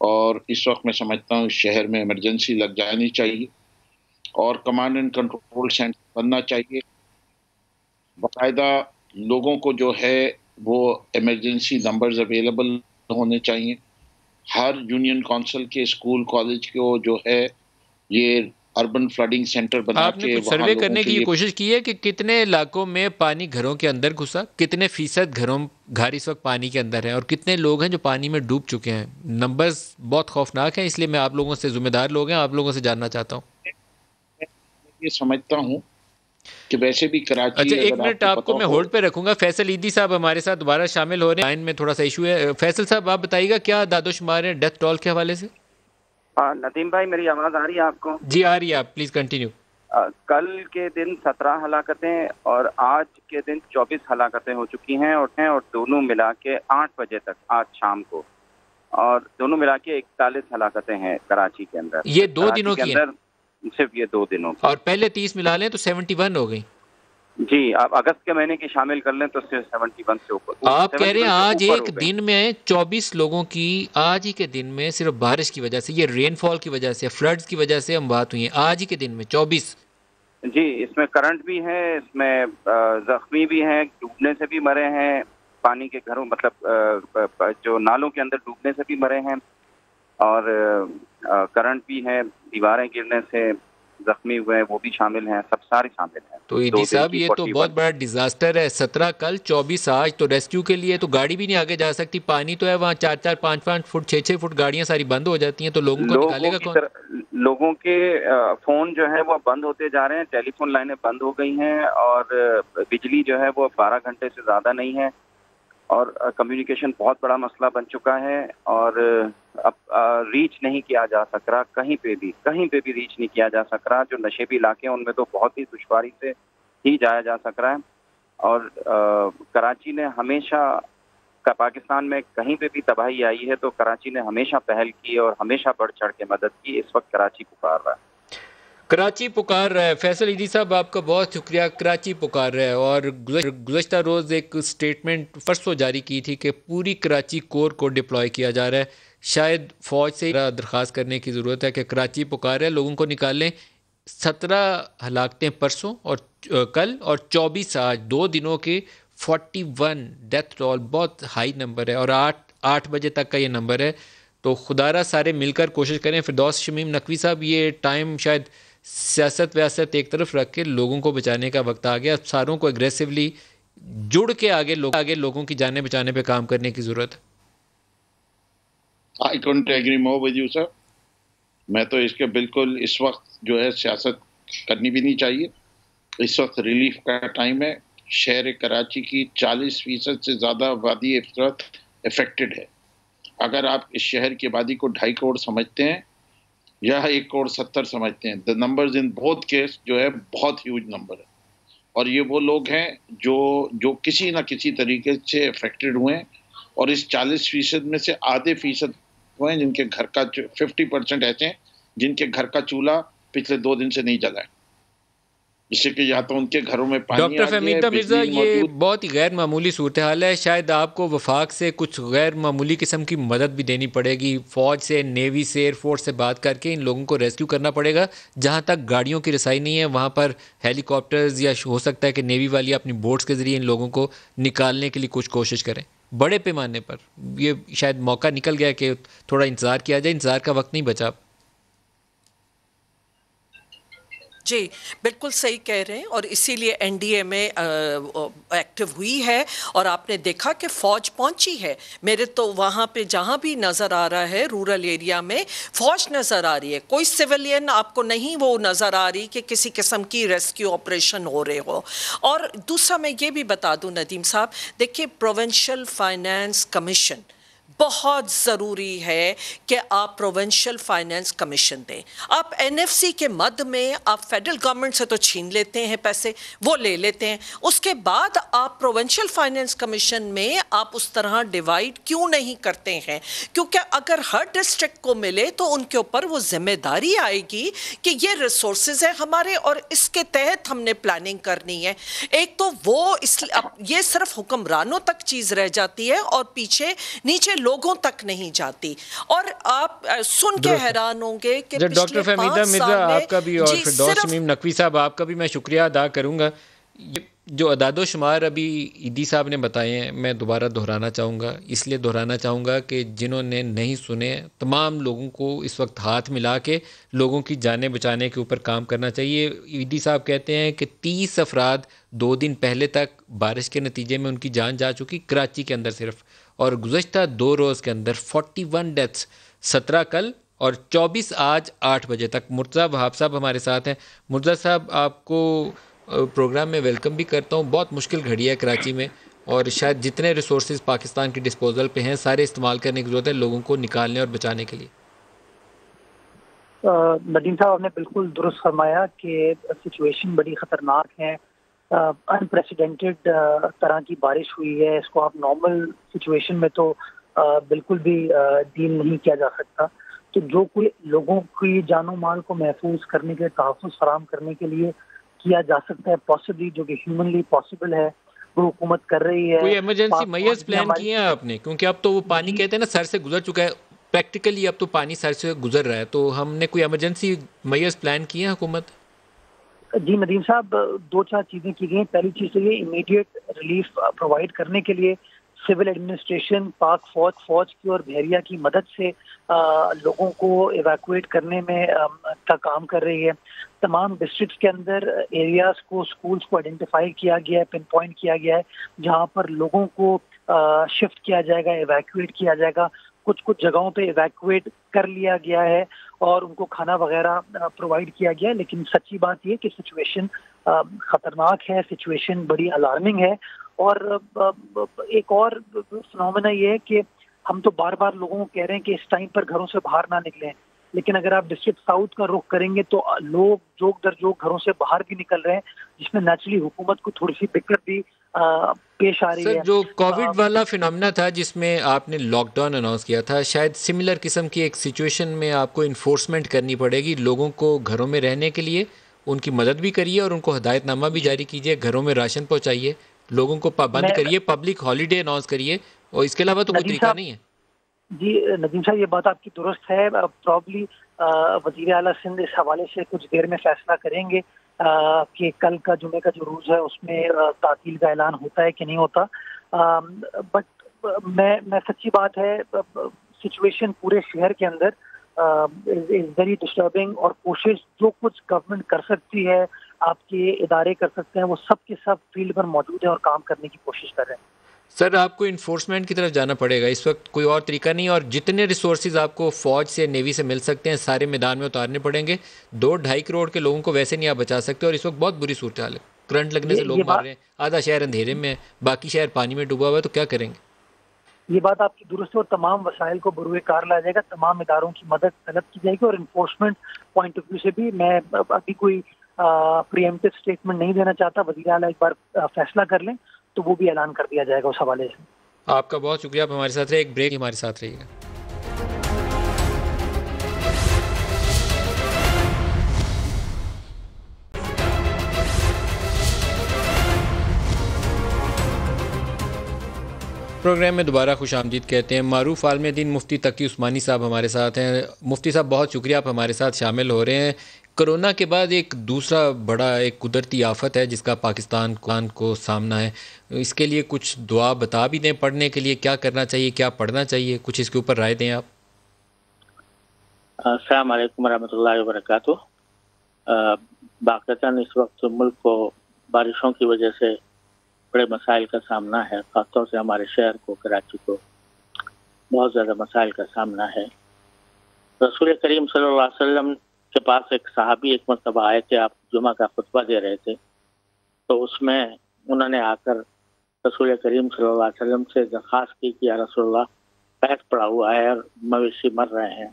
اور اس وقت میں سمجھتا ہوں شہر میں ایمرجنسی لگ جانی چاہیے اور کمانڈ اینڈ کنٹرول سینٹر بننا چاہیے. باقاعدہ لوگوں کو جو ہے وہ ایمرجنسی نمبرز اویلیبل ہونے چاہیے. ہر یونین کونسل کے اسکول کالج کو جو ہے یہ اربن فلڈنگ سینٹر بنا آپ نے کے کچھ وہاں سروے لوگوں کرنے کے کی لیے کوشش کی ہے کہ کتنے علاقوں میں پانی گھروں کے اندر گھسا، کتنے فیصد گھر اس وقت پانی کے اندر ہیں، اور کتنے لوگ ہیں جو پانی میں ڈوب چکے ہیں؟ نمبرز بہت خوفناک ہیں، اس لیے میں آپ لوگوں سے، ذمہ دار لوگ ہیں، آپ لوگوں سے جاننا چاہتا ہوں. یہ سمجھتا ہوں کہ ویسے بھی کراچی، اچھا ایک اگر منٹ کو آپ کو پتہ میں ہو، ہولڈ پہ رکھوں گا. فیصل ایدھی صاحب ہمارے ساتھ دوبارہ شامل ہو رہے ہیں، لائن میں تھوڑا سا ایشو ہے. فیصل صاحب آپ بتائیے گا کیا داد و شمار ہیں ڈیتھ ٹول کے حوالے سے؟ ندیم بھائی میری آواز آ رہی ہے آپ کو؟ جی آ رہی ہے، آپ پلیز کنٹینیو. کل کے دن 17 ہلاکتیں اور آج کے دن 24 ہلاکتیں ہو چکی ہیں، اور دونوں ملا کے 8 بجے تک آج شام کو، اور دونوں ملا کے 41 ہلاکتیں ہیں کراچی کے اندر. یہ 2 دنوں کی ہیں؟ صرف یہ 2 دنوں کی. اور پہلے 30 ملا لیں تو 71 ہو گئی. جی آپ اگست کے مہینے کی شامل کر لیں تو صرف 71 سے اوپر. آپ کہہ رہے ہیں آج ایک دن میں 24 لوگوں کی آج ہی کے دن میں صرف بارش کی وجہ سے، یہ رین فال کی وجہ سے، فلڈز کی وجہ سے ہم بات ہوئی ہیں، آج ہی کے دن میں 24. جی اس میں کرنٹ بھی ہے، اس میں زخمی بھی ہیں، ڈوبنے سے بھی مرے ہیں، پانی کے گھروں مطلب جو نالوں کے اندر ڈوبنے سے بھی مرے ہیں، اور کرنٹ بھی ہے، دیواریں گرنے سے زخمی ہوئے ہیں وہ بھی شامل ہیں، سب سارے شامل ہیں. تو ایدھی صاحب یہ تو بہت بڑا ڈیزاسٹر ہے. 17 کل، 24 آج. تو ریسکیو کے لیے تو گاڑی بھی نہیں آگے جا سکتی، پانی تو ہے وہاں 4-4 5-5 فٹ 6-6 فٹ گاڑیاں ساری بند ہو جاتی ہیں، تو لوگوں کو نکالے گا کون؟ لوگوں کے فون جو ہے وہ بند ہوتے جا رہے ہیں، ٹیلی فون لائنیں بند ہو گئی ہیں، اور بجلی جو ہے وہ 12 گھنٹے سے زیادہ نہیں ہے، اور کمیونیکیشن بہت بڑا مسئلہ بن چکا ہے، اور اب ریچ نہیں کیا جا سک رہا، کہیں پہ بھی ریچ نہیں کیا جا سک رہا. جو نشیبی علاقے ہیں ان میں تو بہت ہی دشواری سے ہی جایا جا سک رہا ہے. اور کراچی نے ہمیشہ، پاکستان میں کہیں پہ بھی تباہی آئی ہے تو کراچی نے ہمیشہ پہل کی اور ہمیشہ بڑھ چڑھ کے مدد کی. اس وقت کراچی پکار رہا ہے، کراچی پکار رہا ہے. فیصل ایدھی صاحب آپ کا بہت شکریہ. کراچی پکار رہا ہے، اور گزشتہ روز ایک سٹیٹمنٹ پرسوں جاری کی تھی کہ پوری کراچی کور کو ڈپلوائے کیا جا رہا ہے. شاید فوج سے درخواست کرنے کی ضرورت ہے کہ کراچی پکار رہا ہے، لوگوں کو نکالیں. 17 ہلاکتیں پرسوں اور کل، اور 24 آج، 2 دنوں کے 41 ڈیتھ ٹول. بہت ہائی نمبر ہے، اور 8 بجے تک کا یہ نمبر ہے. تو خدا را سارے مل کر کوشش کریں. فردوس شمیم نقوی صاحب یہ ٹائم شاید سیاست ویاست ایک طرف رکھ کے لوگوں کو بچانے کا وقت آ گیا. ساروں کو اگریسولی جڑ کے آگے لوگوں کی جانیں بچانے پہ کام کرنے کی ضرورت ہے. I couldn't agree more with you, sir. میں تو اس کے بالکل اس وقت جو ہے سیاست کرنی بھی نہیں چاہیے. اس وقت ریلیف کا ٹائم ہے. شہر کراچی کی 40% سے زیادہ آبادی اس وقت افیکٹڈ ہے. اگر آپ اس شہر کی آبادی کو 2.5 کروڑ سمجھتے ہیں یا 1 کروڑ 70 سمجھتے ہیں، the numbers in both case جو ہے بہت ہیوج نمبر ہے. اور یہ وہ لوگ ہیں جو کسی نہ کسی طریقے سے افیکٹڈ ہوئے ہیں، اور اس 40% میں سے آدھے فیصد ہوئے ہیں جن کے گھر کا 50% ایسے ہیں جن کے گھر کا چولہا پچھلے 2 دن سے نہیں جلا ہے، جس سے کہ یا تو ان کے گھروں میں پانی ڈاکٹر فہمیدہ مرزا، یہ بہت ہی غیر معمولی صورتحال ہے. شاید آپ کو وفاق سے کچھ غیر معمولی قسم کی مدد بھی دینی پڑے گی. فوج سے، نیوی سے، ایئر فورس سے بات کر کے ان لوگوں کو ریسکیو کرنا پڑے گا. جہاں تک گاڑیوں کی رسائی نہیں ہے وہاں پر ہیلی کاپٹرز، یا ہو سکتا ہے کہ نیوی والی اپنی بوٹس کے ذریعے ان لوگوں کو نکالنے کے لیے کچھ کوشش کریں بڑے پیمانے پر. یہ شاید موقع نکل گیا کہ تھوڑا انتظار کیا جائے. انتظار کا وقت نہیں بچا. جی بالکل صحیح کہہ رہے ہیں، اور اسی لیے این ڈی اے میں ایکٹیو ہوئی ہے، اور آپ نے دیکھا کہ فوج پہنچی ہے. میرے تو وہاں پہ جہاں بھی نظر آ رہا ہے رورل ایریا میں فوج نظر آ رہی ہے. کوئی سویلین آپ کو نہیں وہ نظر آ رہی کہ کسی قسم کی ریسکیو آپریشن ہو رہے ہو. اور دوسرا میں یہ بھی بتا دوں ندیم صاحب، دیکھیے پروونشل فائنانس کمیشن بہت ضروری ہے کہ آپ پروونشل فائنینس کمیشن دیں. آپ این ایف سی کے مد میں آپ فیڈرل گورنمنٹ سے تو چھین لیتے ہیں پیسے, وہ لے لیتے ہیں, اس کے بعد آپ پروونشل فائنینس کمیشن میں آپ اس طرح ڈیوائیڈ کیوں نہیں کرتے ہیں؟ کیونکہ اگر ہر ڈسٹرکٹ کو ملے تو ان کے اوپر وہ ذمہ داری آئے گی کہ یہ ریسورسز ہیں ہمارے اور اس کے تحت ہم نے پلاننگ کرنی ہے. ایک تو وہ یہ صرف حکمرانوں تک چیز رہ جاتی ہے اور پیچھے نیچے لوگوں تک نہیں جاتی. اور آپ سن کے حیران ہوں گے کہ ڈاکٹر فہمیدہ مرزا آپ کا بھی اور فردوس شمیم نقوی صاحب آپ کا بھی میں شکریہ ادا کروں گا. جو اعداد و شمار ابھی ایدی صاحب نے بتائے ہیں میں دوبارہ دہرانا چاہوں گا, اس لیے دہرانا چاہوں گا کہ جنہوں نے نہیں سنے تمام لوگوں کو اس وقت ہاتھ ملا کے لوگوں کی جانیں بچانے کے اوپر کام کرنا چاہیے. ایدی صاحب کہتے ہیں کہ 30 افراد 2 دن پہلے تک بارش کے نتیجے میں ان کی جان جا چکی کراچی کے اندر صرف, اور گزشتہ 2 روز کے اندر 41 ڈیتھس, 17 کل اور 24 آج 8 بجے تک. مرتضیٰ وہاب صاحب ہمارے ساتھ ہیں. مرتضیٰ صاحب آپ کو پروگرام میں ویلکم بھی کرتا ہوں. بہت مشکل گھڑی ہے کراچی میں اور شاید جتنے ریسورسز پاکستان کی ڈسپوزل پہ ہیں سارے استعمال کرنے کی ضرورت ہے لوگوں کو نکالنے اور بچانے کے لیے. ندیم صاحب آپ نے بالکل درست فرمایا کہ سچویشن بڑی خطرناک ہے. انپریسیڈنٹڈ طرح کی بارش ہوئی ہے, اس کو آپ نارمل سچویشن میں تو بالکل بھی ڈیل نہیں کیا جا سکتا. تو جو کوئی لوگوں کی جان و مال کو محفوظ کرنے کے تحفظ فراہم کرنے کے لیے کیا جا سکتا ہے پاسبلی, جو کہ ہیومنلی پاسبل ہے, وہ حکومت کر رہی ہے. کوئی ایمرجنسی میئرز پلان کیے ہیں آپ نے؟ کیونکہ اب تو وہ پانی کہتے ہیں نا سر سے گزر چکا ہے, پریکٹیکلی اب تو پانی سر سے گزر رہا ہے, تو ہم نے کوئی ایمرجنسی میئرز پلان کیے ہیں حکومت؟ جی ندیم صاحب 2-4 چیزیں کی گئی ہیں. پہلی چیز تو یہ امیڈیٹ ریلیف پرووائڈ کرنے کے لیے سول ایڈمنسٹریشن پاک فوج کی اور بحریہ کی مدد سے لوگوں کو ایویکویٹ کرنے میں کا کام کر رہی ہے. تمام ڈسٹرکٹس کے اندر ایریاز کو, سکولز کو آئیڈینٹیفائی کیا گیا ہے, پن پوائنٹ کیا گیا ہے جہاں پر لوگوں کو شفٹ کیا جائے گا, ایویکویٹ کیا جائے گا. کچھ جگہوں پہ ایویکویٹ کر لیا گیا ہے اور ان کو کھانا وغیرہ پرووائڈ کیا گیا ہے. لیکن سچی بات یہ کہ سچویشن خطرناک ہے, سچویشن بڑی الارمنگ ہے. اور ایک اور فنومینا یہ ہے کہ ہم تو بار بار لوگوں کو کہہ رہے ہیں کہ اس ٹائم پر گھروں سے باہر نہ نکلیں, لیکن اگر آپ ڈسٹرکٹ ساؤتھ کا رخ کریں گے تو لوگ جوک در جوک گھروں سے باہر بھی نکل رہے ہیں, جس میں نیچرلی حکومت کو تھوڑی سی دقت بھی پیش آ رہی ہے. سر جو کووڈ والا فنامنا تھا جس میں آپ نے لاک ڈاؤن اناؤنس کیا تھا, شاید سملر قسم کی ایک سچویشن میں آپ کو انفورسمنٹ کرنی پڑے گی. لوگوں کو گھروں میں رہنے کے لیے ان کی مدد بھی کریے اور ان کو ہدایت نامہ بھی جاری کیجیے, گھروں میں راشن پہنچائیے, لوگوں کو پابند کریے, پبلک ہالیڈے اناؤنس کریے, اور اس کے علاوہ تو کوئی طریقہ نہیں ہے. جی ندیم صاحب یہ بات آپ کی درست ہے. پرابلی وزیر اعلیٰ سندھ اس حوالے سے کچھ دیر میں فیصلہ کریں گے کہ کل کا جمعے کا جو روز ہے اس میں تعطیل کا اعلان ہوتا ہے کہ نہیں ہوتا. بٹ میں سچی بات ہے سچویشن پورے شہر کے اندر از ویری ڈسٹربنگ, اور کوشش جو کچھ گورنمنٹ کر سکتی ہے, آپ کے ادارے کر سکتے ہیں, وہ سب کے سب فیلڈ پر موجود ہیں اور کام کرنے کی کوشش کر رہے ہیں. سر آپ کو انفورسمنٹ کی طرف جانا پڑے گا, اس وقت کوئی اور طریقہ نہیں, اور جتنے ریسورسز آپ کو فوج سے نیوی سے مل سکتے ہیں سارے میدان میں اتارنے پڑیں گے. 2-2.5 کروڑ کے لوگوں کو ویسے نہیں آپ بچا سکتے, اور اس وقت بہت بری صورتحال ہے. کرنٹ لگنے سے لوگ مر رہے ہیں, آدھا شہر اندھیرے میں ہے, باقی شہر پانی میں ڈوبا ہوا ہے, تو کیا کریں گے؟ یہ بات آپ کی درست ہے, اور تمام وسائل کو بروئے کار لایا جائے گا, تمام اداروں کی مدد طلب کی جائے گی, اور انفورسمنٹ پوائنٹ آف ویو سے بھی میں ابھی کوئی پری ایمپٹیو اسٹیٹمنٹ نہیں دینا چاہتا. وزیر اعلیٰ ایک بار فیصلہ کر لیں تو وہ بھی اعلان کر دیا جائے گا اس حوالے سے. آپ کا بہت شکریہ, آپ ہمارے ساتھ رہے. ایک بریک ہمارے ساتھ رہیے گا. پروگرام میں دوبارہ خوش آمدید کہتے ہیں. معروف عالم دین مفتی تقی عثمانی صاحب ہمارے ساتھ ہیں. مفتی صاحب بہت شکریہ, آپ ہمارے ساتھ شامل ہو رہے ہیں. کرونا کے بعد ایک دوسرا بڑا ایک قدرتی آفت ہے جس کا پاکستان کو سامنا ہے. اس کے لیے کچھ دعا بتا بھی دیں, پڑھنے کے لیے کیا کرنا چاہیے, کیا پڑھنا چاہیے, کچھ اس کے اوپر رائے دیں آپ. السلام علیکم ورحمۃ اللہ وبرکاتہ. باقاعدہ اس وقت ملک کو بارشوں کی وجہ سے بڑے مسائل کا سامنا ہے, خاص طور سے ہمارے شہر کو, کراچی کو بہت زیادہ مسائل کا سامنا ہے. رسول کریم صلی اللہ علیہ وسلم کے پاس ایک صحابی ایک مرتبہ آئے تھے, آپ جمعہ کا خطبہ دے رہے تھے, تو اس میں انہوں نے آ کر رسول کریم صلی اللہ علیہ وسلم سے درخواست کی کہ یا رسول اللہ قحط پڑا ہوا ہے اور مویشی مر رہے ہیں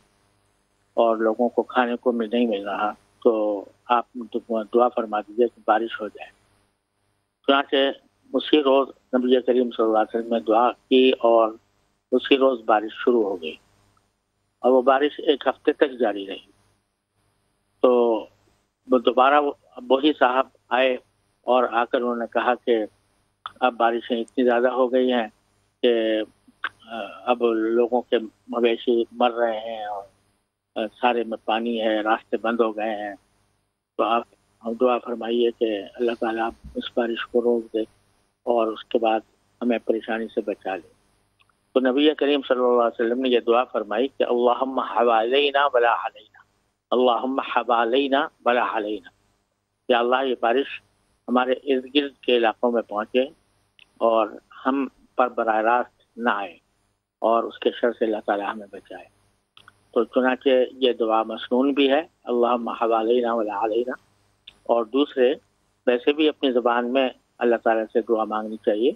اور لوگوں کو کھانے کو نہیں مل رہا، تو آپ دعا فرما دیجیے کہ بارش ہو جائے۔ چنانچہ اسی روز نبی کریم صلی اللہ علیہ وسلم نے دعا کی اور اسی روز بارش شروع ہو گئی اور وہ بارش ایک ہفتے تک جاری رہی۔ تو وہ دوبارہ وہی صاحب آئے اور آ کر انہوں نے کہا کہ اب بارشیں اتنی زیادہ ہو گئی ہیں کہ اب لوگوں کے مویشی مر رہے ہیں اور سارے میں پانی ہے، راستے بند ہو گئے ہیں، تو آپ دعا فرمائیے کہ اللہ تعالیٰ اس بارش کو روک دے اور اس کے بعد ہمیں پریشانی سے بچا لے۔ تو نبی کریم صلی اللہ علیہ وسلم نے یہ دعا فرمائی کہ اللہم حوالینا ولا علینا، اللہم حوالینا ولا علینا، یا اللہ یہ بارش ہمارے ارد گرد کے علاقوں میں پہنچے اور ہم پر براہ راست نہ آئے اور اس کے شر سے اللہ تعالیٰ ہمیں بچائے۔ تو چنانچہ یہ دعا مسنون بھی ہے، اللہم حوالینا ولا علینا، اور دوسرے ویسے بھی اپنی زبان میں اللہ تعالیٰ سے دعا مانگنی چاہیے۔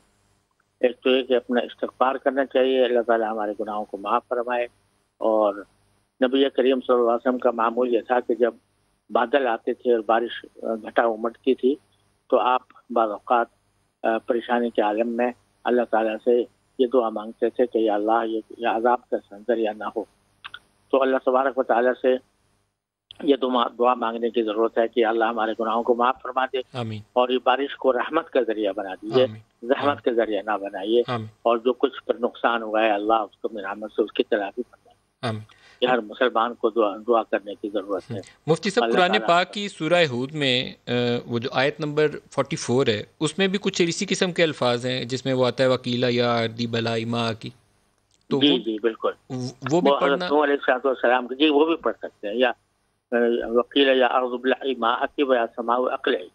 ایک تو یہ کہ اپنا استغفار کرنا چاہیے، اللہ تعالیٰ ہمارے گناہوں کو معاف فرمائے، اور نبی کریم صلی اللہ علیہ وسلم کا معمول یہ تھا کہ جب بادل آتے تھے اور بارش گھٹا امٹتی تھی تو آپ بعض اوقات پریشانی کے عالم میں اللہ تعالیٰ سے یہ دعا مانگتے تھے کہ یا اللہ یہ عذاب کا ذریعہ نہ ہو۔ تو اللہ تبارک و تعالیٰ سے یہ دعا مانگنے کی ضرورت ہے کہ اللہ ہمارے گناہوں کو معاف فرما دے، آمین، اور یہ بارش کو رحمت کا ذریعہ بنا دیجیے، زحمت کا ذریعہ نہ بنائیے، اور جو کچھ پر نقصان ہوا ہے اللہ اس کو میری رحمت سے اس کی تلافی فرمائے۔ آمین۔ یہ ہر مسلمان کو دعا کرنے کی ضرورت ہے۔ مفتی صاحب، قرآن پاک کی سورہ ہود میں وہ جو آیت نمبر 44 ہے اس میں بھی کچھ اسی قسم کے الفاظ ہیں جس میں وہ آتا ہے وکیلا یا اردی بلائی ماں کی، تو جی بالکل، وہ بھی پڑھنا حضرت نوح علیہ السلام کی، جی وہ بھی پڑھ سکتے ہیں، یا وکیلا یا ارض بلائی ماں کی یا سماء اقلعی،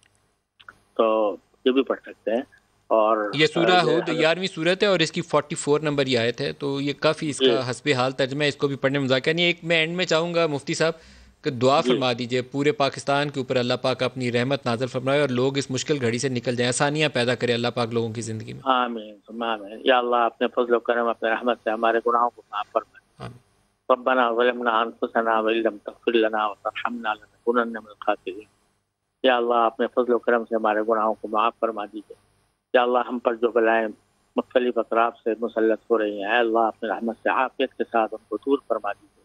تو یہ بھی پڑھ سکتے ہیں۔ اور یہ سورہ ہود 11ویں سورت ہے اور اس کی 44 نمبر یہ آیت ہے، تو یہ کافی اس کا حسب حال ترجمہ ہے، اس کو بھی پڑھنے میں مذاکرہ نہیں۔ ایک میں اینڈ میں چاہوں گا مفتی صاحب کہ دعا فرما دیجئے پورے پاکستان کے اوپر، اللہ پاک اپنی رحمت نازل فرمائے اور لوگ اس مشکل گھڑی سے نکل جائیں، آسانیاں پیدا کرے اللہ پاک لوگوں کی زندگی میں۔ آمین آمین۔ یا اللہ اپنے فضل و کرم، اپنے رحمت سے ہمارے گناہوں کو معاف فرمائے۔ ربنا ظلمنا انفسنا وان لم تغفر لنا وترحمنا لنكونن من الخاسرین۔ یا اللہ اپنے فضل و کرم سے ہمارے گناہوں کو معاف فرما دیجیے۔ یا اللہ ہم پر جو بلائیں مختلف اطراف سے مسلط ہو رہی ہیں، اے اللہ اپنے رحمت سے عافیت کے ساتھ ان کو دور فرما دیجیے۔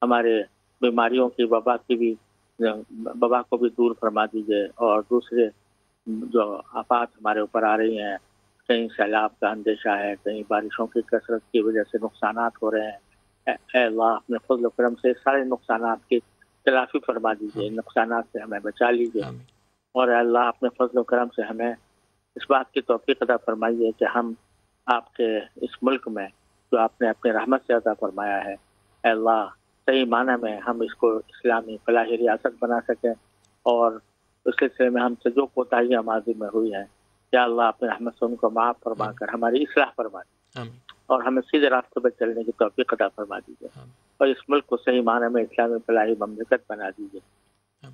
ہمارے بیماریوں کی وبا کو بھی دور فرما دیجیے، اور دوسرے جو آفات ہمارے اوپر آ رہی ہیں، کہیں سیلاب کا اندیشہ ہے، کہیں بارشوں کی کثرت کی وجہ سے نقصانات ہو رہے ہیں، اے اللہ اپنے فضل و کرم سے سارے نقصانات کی تلافی فرما دیجیے، نقصانات سے ہمیں بچا لیجیے، اور اے اللہ اپنے فضل و کرم سے ہمیں اس بات کی توفیق عطا فرمائیے کہ ہم آپ کے اس ملک میں جو آپ نے اپنے رحمت سے عطا فرمایا ہے، اے اللہ صحیح معنی میں ہم اس کو اسلامی فلاحی ریاست بنا سکیں، اور اس سلسلے میں ہم سے جو کوتاہیاں ماضی میں ہوئی ہیں، یا اللہ اپنے رحمت سے ان کو معاف فرما کر ہماری اصلاح فرما دیجیے، اور ہمیں سیدھے راستے پر چلنے کی توفیق عطا فرما دیجیے، اور اس ملک کو صحیح معنی میں اسلامی فلاحی مملکت بنا دیجیے۔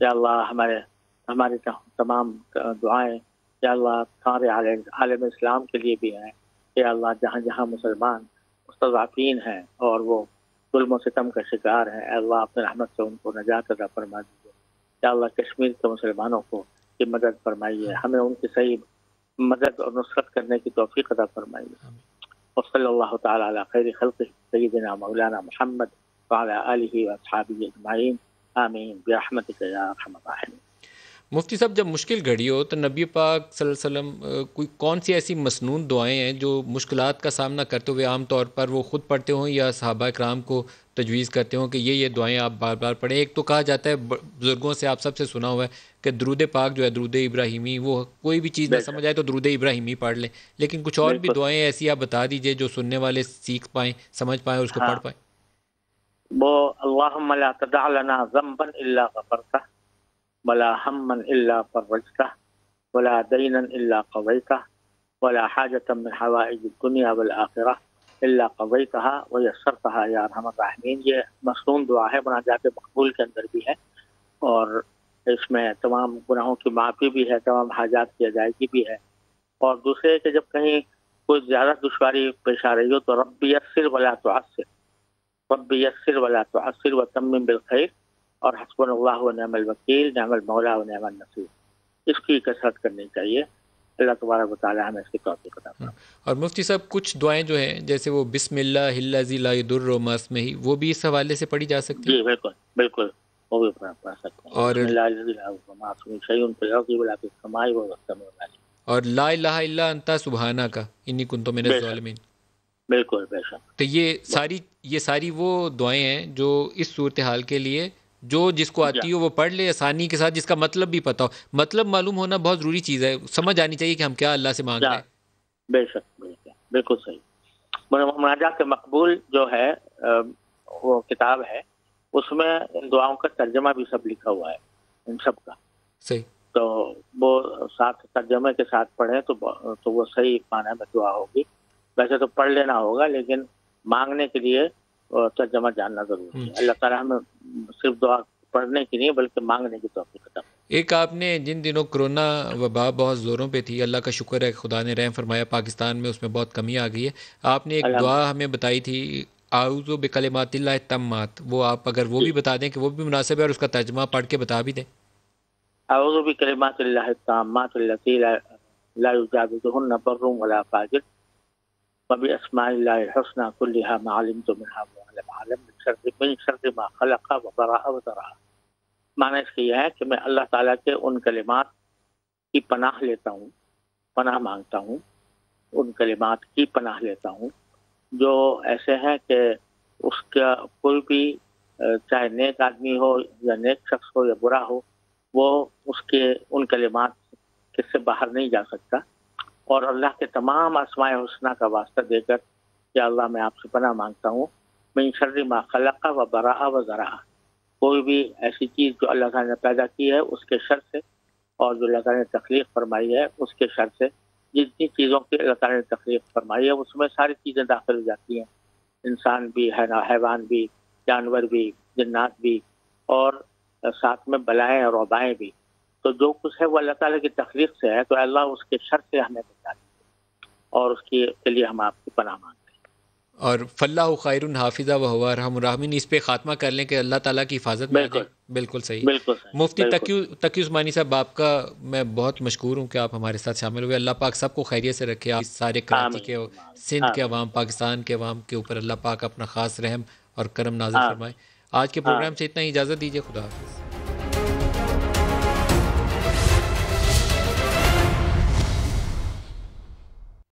یا اللہ ہماری تمام دعائیں یا اللہ سارے عالم اسلام کے لیے بھی ہیں، یا اللہ جہاں جہاں مسلمان مستضعفین ہیں اور وہ ظلم و ستم کا شکار ہیں، اے اللہ اپنے رحمت سے ان کو نجات عطا فرما دیجیے۔ یا اللہ کشمیر کے مسلمانوں کو کی مدد فرمائیے، ہمیں ان کی صحیح مدد اور نصرت کرنے کی توفیق عطا فرمائیے۔ وصلی اللہ تعالی علی خیر خلقہ سیدنا مولانا محمد وعلی آلہ واصحابہ اجمعین، آمین برحمتک یا ارحم الراحمین۔ مفتی صاحب، جب مشکل گھڑی ہو تو نبی پاک صلی اللہ علیہ وسلم کوئی کون سی ایسی مسنون دعائیں ہیں جو مشکلات کا سامنا کرتے ہوئے عام طور پر وہ خود پڑھتے ہوں یا صحابہ اکرام کو تجویز کرتے ہوں کہ یہ دعائیں آپ بار بار پڑھیں؟ ایک تو کہا جاتا ہے بزرگوں سے، آپ سب سے سنا ہوا ہے کہ درود پاک جو ہے درود ابراہیمی، وہ کوئی بھی چیز نہ سمجھ آئے تو درود ابراہیمی پڑھ لیں، لیکن کچھ اور بھی دعائیں ایسی آپ بتا دیجئے جو سننے والے سیکھ پائیں، سمجھ پائیں اور اس کو پڑھ پائیں۔ وہ اللہم لا تدع لنا ذنبا الا غفرتہ ولا ہما الا فرجتہ ولا دینا الا قضیتہ ولا حاجة من حوائج الدنیا والآخرہ الا قضیتها ویسرتها یا ارحم الراحمین۔ یہ مسنون دعا ہے، مناجات مقبول کے اندر بھی ہے، اور اس میں تمام گناہوں کی معافی بھی ہے، تمام حاجات کی ادائیگی بھی ہے، اور دوسرے کہ جب کہیں کوئی زیادہ دشواری پیش آ رہی ہو تو رب یسر ولا تعسر، رب یسر ولا تعسر وتمم بالخیر، اور حسبنا اللہ ونعم الوکیل، نعم المولا ونعم النصیر، اس کی کثرت کرنی چاہیے۔ اللہ تبارک و تعالی ہمیں اس کی توفیق عطا فرمائے۔ اور مفتی صاحب کچھ دعائیں جو ہیں جیسے وہ بسم اللہ الذی لا یضر مع اسمہ، وہ بھی اس حوالے سے پڑھی جا سکتی ہے؟ جی بالکل بالکل، وہ بھی پڑھ سکتے ہیں۔ اور بسم اللہ الذی لا یضر مع اسمہ شیء فی الارض ولا فی السماء وهو السمیع العلیم۔ اور لا الہ الا انت سبحانک انی کنت من الظالمین۔ بالکل بے شک۔ تو یہ ساری وہ دعائیں ہیں جو اس صورتحال کے لیے جو جس کو آتی ہو وہ پڑھ لے آسانی کے ساتھ، جس کا مطلب بھی پتہ ہو۔ مطلب معلوم ہونا بہت ضروری چیز ہے، سمجھ آنی چاہیے کہ ہم کیا اللہ سے مانگ رہے ہیں۔ بے شک بالکل صحیح۔ مناجات مقبول جو ہے وہ کتاب ہے، اس میں ان دعاؤں کا ترجمہ بھی سب لکھا ہوا ہے ان سب کا، صحیح، تو وہ ساتھ ترجمے کے ساتھ پڑھیں تو وہ صحیح معنی میں دعا ہوگی۔ ویسے تو پڑھ لینا ہوگا، لیکن مانگنے کے لیے ترجمہ جاننا ضروری ہے۔ اللہ تعالیٰ ہمیں صرف دعا پڑھنے کی نہیں بلکہ مانگنے کی توفیق عطا فرمائے۔ ایک آپ نے جن دنوں کرونا وبا بہت زوروں پہ تھی، اللہ کا شکر ہے خدا نے رحم فرمایا، پاکستان میں اس میں بہت کمی آ گئی ہے، آپ نے ایک دعا ہمیں بتائی تھی اعوذ بکلمات اللہ التامات، وہ آپ اگر وہ بھی بتا دیں کہ وہ بھی مناسب ہے، اور اس کا ترجمہ پڑھ کے بتا بھی دیں۔ اعوذ بکلمات اللہ التامات اللاتی لا یجاوزہن بر ولا فاجر وباسماء اللہ الحسنى كلها ما علمت منها وما لم اعلم من شر ما خلق وبرأ وذرأ۔ معنی اس کی یہ ہے کہ میں اللہ تعالیٰ کے ان کلمات کی پناہ لیتا ہوں، پناہ مانگتا ہوں، ان کلمات کی پناہ لیتا ہوں جو ایسے ہیں کہ اس کا کوئی بھی چاہے نیک آدمی ہو یا نیک شخص ہو یا برا ہو، وہ اس کے ان کلمات کس سے باہر نہیں جا سکتا۔ اور اللہ کے تمام اسماء حسنہ کا واسطہ دے کر کہ اللہ میں آپ سے پناہ مانگتا ہوں من شر ما خلق و برأ و ذرأ، کوئی بھی ایسی چیز جو اللہ تعالیٰ نے پیدا کی ہے اس کے شر سے، اور جو اللہ تعالیٰ نے تخلیق فرمائی ہے اس کے شر سے۔ جتنی چیزوں کی اللہ تعالیٰ نے تخلیق فرمائی ہے اس میں ساری چیزیں داخل ہو جاتی ہیں، انسان بھی، حیوان بھی، جانور بھی، جنات بھی، اور ساتھ میں بلائیں اور وبائیں بھی۔ تو جو کچھ ہے وہ اللہ تعالیٰ کی تخلیق سے ہے، تو اللہ اس کے شر سے ہمیں بچا دیجیے، اور اس کے لیے ہم آپ کی پناہ مانگتے ہیں۔ اور فاللہ خیر حافظہ وہو ارحم الراحمین، اس پہ خاتمہ کر لیں کہ اللہ تعالیٰ کی حفاظت میں بالکل بالکل صحیح۔ بالکل صحیح۔ مفتی تقی عثمانی صاحب، آپ کا میں بہت مشکور ہوں کہ آپ ہمارے ساتھ شامل ہوئے۔ اللہ پاک سب کو خیریت سے رکھے، آپ سارے کراچی کے، سندھ کے عوام، پاکستان کے عوام کے اوپر اللہ پاک اپنا خاص رحم اور کرم نازل فرمائے۔ آج کے پروگرام سے اتنا ہی، اجازت دیجیے، خدا حافظ۔